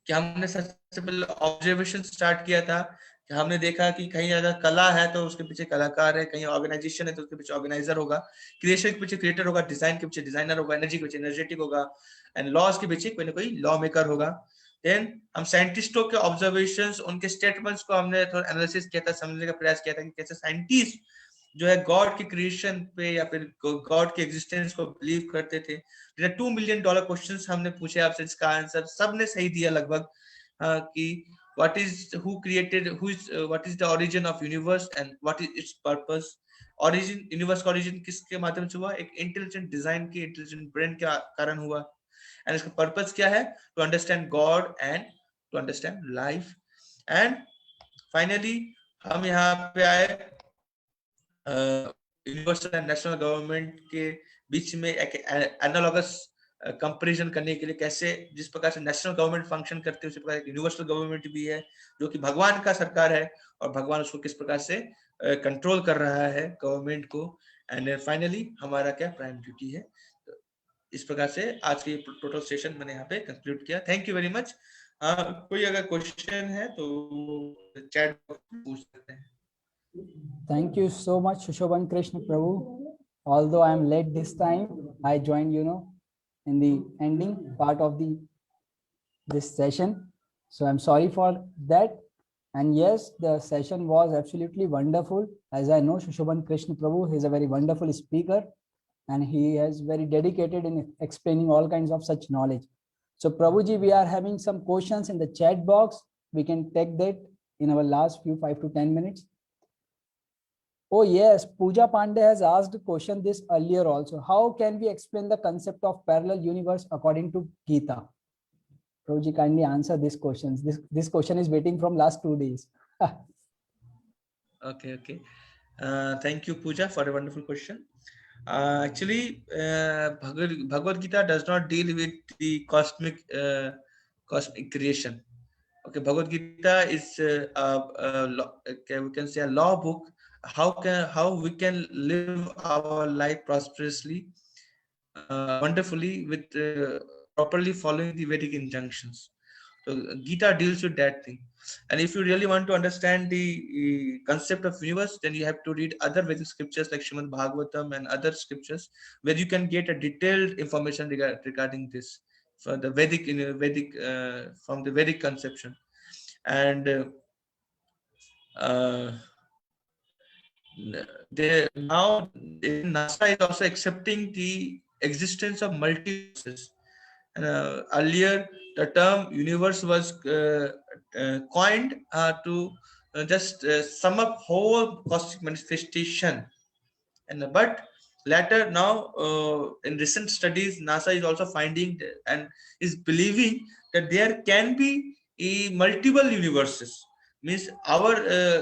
कि हमने सबसे पहले ऑब्जर्वेशन स्टार्ट किया था, कि हमने देखा कि कहीं अगर कला है तो उसके पीछे कलाकार है, कहीं ऑर्गेनाइजेशन है तो उसके पीछे ऑर्गेनाइजर होगा, क्रिएशन के पीछे क्रिएटर होगा, डिजाइन के पीछे डिजाइनर होगा, एनर्जी के पीछे एनर्जेटिक होगा, एंड लॉज के पीछे कोई ना कोई लॉ मेकर होगा। देन हम साइंटिस्टों के ऑब्जर्वेशंस, उनके स्टेटमेंट्स को हमने थोड़ा एनालिसिस किया था, समझने का प्रयास किया था कि कैसे साइंटिस्ट जो है गॉड की क्रिएशन पे या फिर गॉड के एग्जिस्टेंस को बिलीव करते थे। $2 मिलियन क्वेश्चंस हमने पूछे आपसे, जिसका आंसर सबने सही दिया लगभग, कि what is what is the origin of universe and what is its purpose। origin, universe का origin किसके माध्यम से हुआ? एक इंटेलिजेंट डिजाइन की, इंटेलिजेंट ब्रेन के कारण हुआ। एंड इसका पर्पस क्या है? To understand God and to understand life. And finally हम यहाँ पे आए यूनिवर्सल एंड नेशनल गवर्नमेंट के बीच में एक एनालॉगस कंपैरिजन करने के लिए, कैसे जिस प्रकार से नेशनल गवर्नमेंट फंक्शन करते हैं उसी प्रकार यूनिवर्सल गवर्नमेंट भी है, जो कि भगवान का सरकार है, और भगवान उसको किस प्रकार से कंट्रोल कर रहा है गवर्नमेंट को। एंड फाइनली हमारा क्या प्राइम ड्यूटी है। तो इस प्रकार से आज की टोटल सेशन मैंने यहाँ पे कंक्लूड किया। Thank you very much. कोई अगर क्वेश्चन है तो चैट बॉक्स में पूछ सकते हैं। Thank you so much, Shobhan Krishna Prabhu. Although I am late this time, I joined, in the ending part of this session. So I'm sorry for that. And yes, the session was absolutely wonderful. As I know, Shobhan Krishna Prabhu, he is a very wonderful speaker, and he is very dedicated in explaining all kinds of such knowledge. So Prabhuji, we are having some questions in the chat box. We can take that in our last few 5 to 10 minutes. Oh yes, Pooja Pandey has asked a question this earlier also. How can we explain the concept of parallel universe according to Gita? Prabhuji, kindly answer these questions. This question is waiting from last 2 days. Okay. Thank you, Pooja, for a wonderful question. Actually, Bhagavad Gita does not deal with the cosmic creation. Okay, Bhagavad Gita is we can say a law book. How we can live our life prosperously, wonderfully, with properly following the Vedic injunctions. So Gita deals with that thing. And if you really want to understand the concept of universe, then you have to read other Vedic scriptures like Srimad Bhagavatam and other scriptures, where you can get a detailed information regarding this from the from the Vedic conception. And now NASA is also accepting the existence of multiverses. Earlier, the term universe was coined to just sum up whole cosmic manifestation. But later now, in recent studies, NASA is also finding and is believing that there can be multiple universes. Means our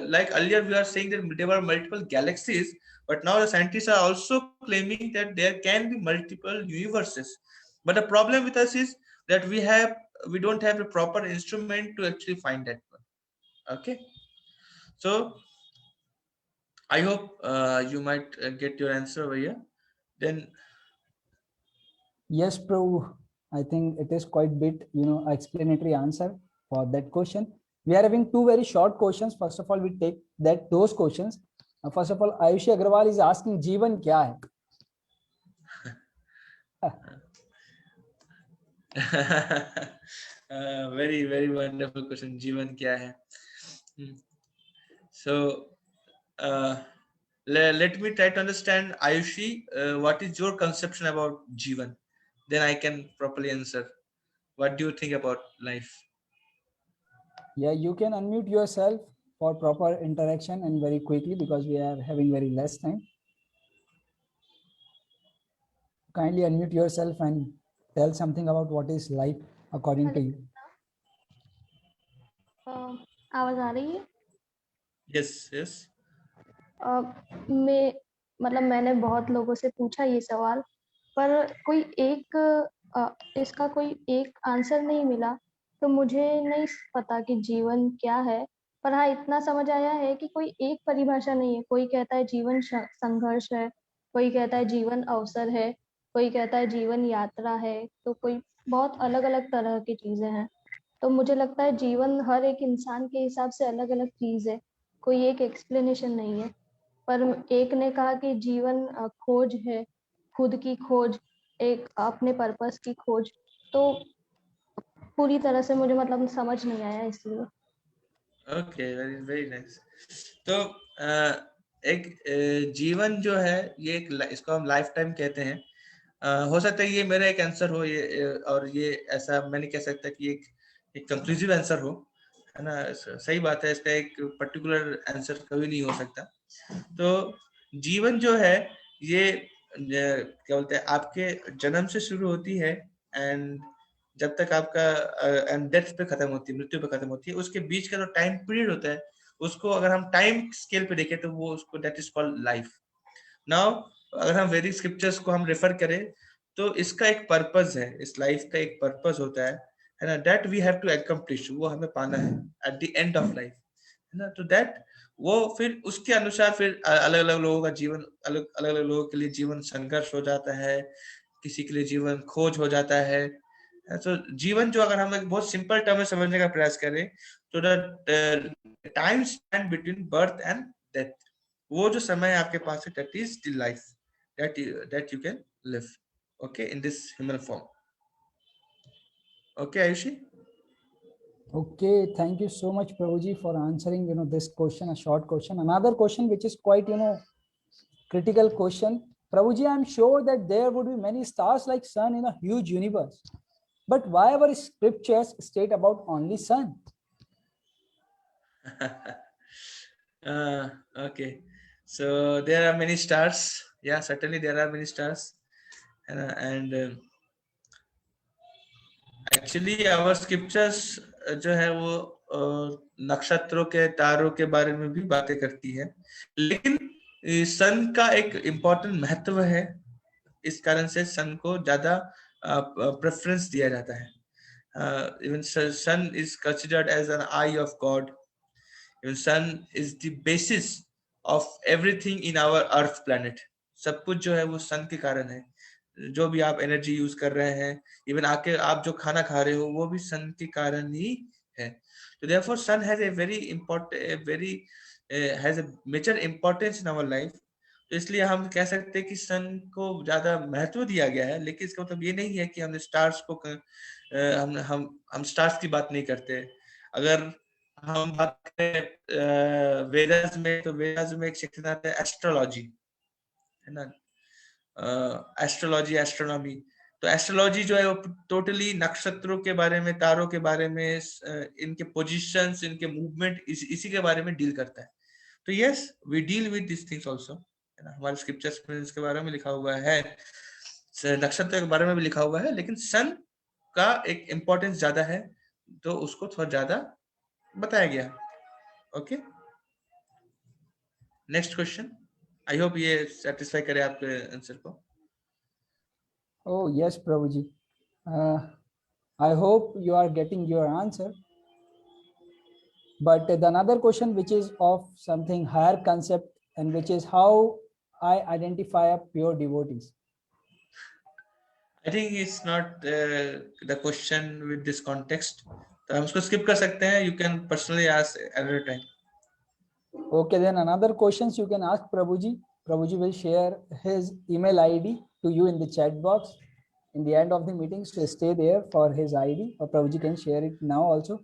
like earlier we are saying that there were multiple galaxies, but now the scientists are also claiming that there can be multiple universes. But the problem with us is that we don't have a proper instrument to actually find that one. Okay, so I hope you might get your answer over here. Then Yes, Prabhu. I think it is quite bit, explanatory answer for that question. We are having two very short questions. First of all, we take those questions. First of all, Ayushi Agrawal is asking, Jeevan kya hai? Very wonderful question. Jeevan kya hai? So let me try to understand, Ayushi, what is your conception about Jeevan? Then I can properly answer. What do you think about life? Yeah, you can unmute yourself for proper interaction and very quickly, because we are having very less time. Kindly unmute yourself and tell something about what is life according to you. आवाज आ रही है? Yes. मैंने बहुत लोगों से पूछा ये सवाल, पर कोई एक इसका कोई एक आंसर नहीं मिला। तो मुझे नहीं पता कि जीवन क्या है। पर हाँ, इतना समझ आया है कि कोई एक परिभाषा नहीं है। कोई कहता है जीवन संघर्ष है, कोई कहता है जीवन अवसर है, कोई कहता है जीवन यात्रा है, तो कोई बहुत अलग अलग तरह की चीजें हैं। तो मुझे लगता है जीवन हर एक इंसान के हिसाब से अलग अलग चीज है, कोई एक एक्सप्लेनेशन नहीं है। पर एक ने कहा कि जीवन खोज है, खुद की खोज, एक अपने पर्पस की खोज। तो पूरी तरह से मुझे मतलब समझ नहीं आया इसलिए। Okay, very very nice. तो एक जीवन जो है ये इसको हम लाइफ टाइम कहते हैं। हो सकता है ये मेरा एक आंसर हो, ये और ये ऐसा मैं नहीं कह सकता कि एक कंक्लूसिव आंसर हो, है ना। सही बात है, इसका एक पर्टिकुलर आंसर कभी नहीं हो सकता। तो जीवन जो है ये क्या बोलते हैं, आपके जन्म से शुरू होती है एंड जब तक आपका एंड डेथ पे खत्म होती है, मृत्यु पे खत्म होती है। उसके बीच का जो टाइम पीरियड होता है उसको अगर हम टाइम स्केल पे देखें तो वो उसको that is called life. Now अगर हम वैदिक स्क्रिप्चर्स को हम रेफर करें तो इसका एक पर्पस है, इस लाइफ का एक पर्पस होता है ना, that we have to accomplish, वो हमें पाना है at the end of life, है ना। तो दैट वो फिर उसके अनुसार फिर अलग अलग लोगों का जीवन, अलग अलग लोगों के लिए जीवन संघर्ष हो जाता है, किसी के लिए जीवन खोज हो जाता है। तो जीवन जो अगर हम एक बहुत सिंपल टर्म में समझने का प्रयास करें तो the time span between birth and death, वो जो समय आपके पास है that is the life that you can live, okay, in this human form. Okay Ayushi? Okay, thank you so much, Prabhuji, for answering, this question, a short question. Another question which is quite, critical question. Prabhuji, I'm sure that there would be many stars like sun in a huge universe. But why our scriptures state about only sun? Okay, so there are many stars. Yeah, certainly there are many stars, and actually our scriptures जो है वो नक्षत्रों के, तारों के बारे में भी बातें करती है, लेकिन सन का एक इम्पोर्टेंट महत्व है। इस कारण से सन को ज्यादा प्रेफरेंस दिया जाता है। Even sun is considered as an eye of God. Even sun is the basis of everything in our earth planet. सब कुछ जो है वो सन के कारण है। जो भी आप एनर्जी यूज कर रहे हैं, इवन आके आप जो खाना खा रहे हो, वो भी सन के कारण ही है। तो therefore sun has a very important, very has a major importance in our life. तो इसलिए हम कह सकते हैं कि सन को ज्यादा महत्व दिया गया है, लेकिन इसका मतलब ये नहीं है कि हम स्टार्स को हम स्टार्स की बात नहीं करते। अगर हम बात करें वेदास में, तो वेदास में एक सेक्शन आता है एस्ट्रोलॉजी, है ना। Astrology, astronomy. तो एस्ट्रोलॉजी जो है वो टोटली नक्षत्रों के बारे में, तारों के बारे में, इनके पोजीशंस, इनके मूवमेंट, इसी के बारे में डील करता है। तो yes, we deal with this things also, है ना। हमारे स्क्रिप्चर्स में इसके बारे में लिखा हुआ है, नक्षत्र के बारे में भी लिखा हुआ है, लेकिन सन का एक इम्पोर्टेंस ज्यादा है, तो उसको थोड़ा ज्यादा बताया गया। Okay, next question. I hope ये सेटिस्फाई करे आपके आंसर को। Oh, yes, Prabhuji. I hope you are getting your answer. But the another question which is of something higher concept, and which is how I identify a pure devotees. I think it's not the question with this context. तो हम उसको skip कर सकते हैं. You can personally ask another time. Okay, then another questions you can ask Prabhuji. Prabhuji will share his email ID to you in the chat box in the end of the meeting. So stay there for his ID, or Prabhuji can share it now also.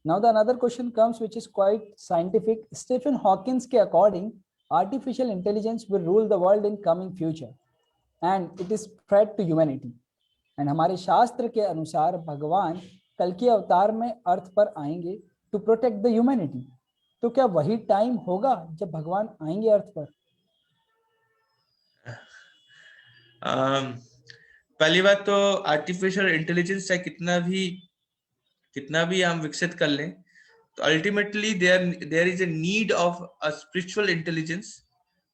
Now the another question comes which is quite scientific. Stephen Hawkins के according, artificial intelligence will rule the world in coming future and it is threat to humanity. And हमारे शास्त्र के अनुसार भगवान कल के अवतार में अर्थ पर आएंगे to protect the humanity. तो क्या वही टाइम होगा जब भगवान आएंगे अर्थ पर? पहली बात तो आर्टिफिशियल इंटेलिजेंस चाहे कितना भी हम विकसित कर लें, तो ultimately there is a need of a spiritual intelligence,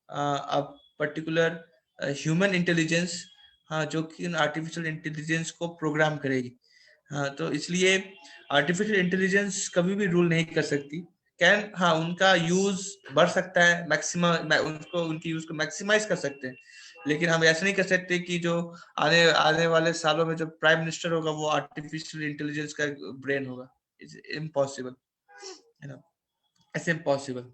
a particular human intelligence हाँ, जो कि आर्टिफिशियल इंटेलिजेंस को प्रोग्राम करेगी। हाँ, तो इसलिए आर्टिफिशियल इंटेलिजेंस कभी भी रूल नहीं कर सकती। कैन, हाँ, उनका यूज बढ़ सकता है, मैक्सिमम उनको उनकी यूज को मैक्सिमाइज कर सकते हैं, लेकिन हम ऐसा नहीं कर सकते कि जो आने आने वाले सालों में जो प्राइम मिनिस्टर होगा वो आर्टिफिशियल इंटेलिजेंस का ब्रेन होगा। इट्स इम्पॉसिबल, है ना, it's impossible.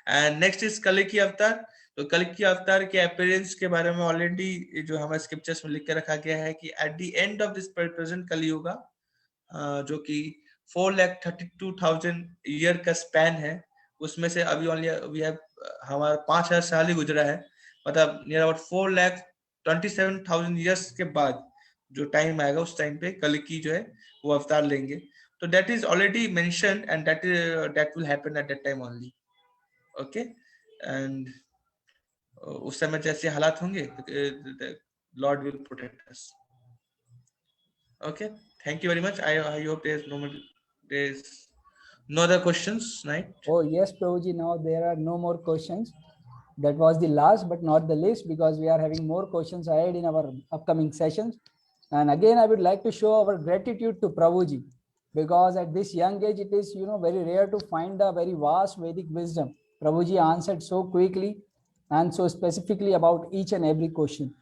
And next is कल्कि अवतार। तो कल्कि अवतार के अपीयरेंस के बारे में ऑलरेडी जो हमारे स्क्रिप्चर्स में लिख के रखा गया है कि eight the end of this present Kaliyuga, जो कि 4,32,000 ईयर का स्पैन है, उसमें से अभी ओनली वी हैव हमारा 5,000 साल ही गुजरा है, मतलब नियर अबाउट 4,27,000 ईयर्स के बाद जो टाइम आएगा उस टाइम पे कल्कि जो है वो अवतार लेंगे। तो that is already mentioned and that will happen at that time only. Okay, and उस समय जैसे हालात होंगे, Lord will protect us. Okay, thank you very much. I hope there's no other questions, right? Oh yes, Prabhuji, now there are no more questions. That was the last but not the least, because we are having more questions ahead in our upcoming sessions. And again, I would like to show our gratitude to Prabhuji, because at this young age, it is, very rare to find a very vast Vedic wisdom. Prabhuji answered so quickly and so specifically about each and every question.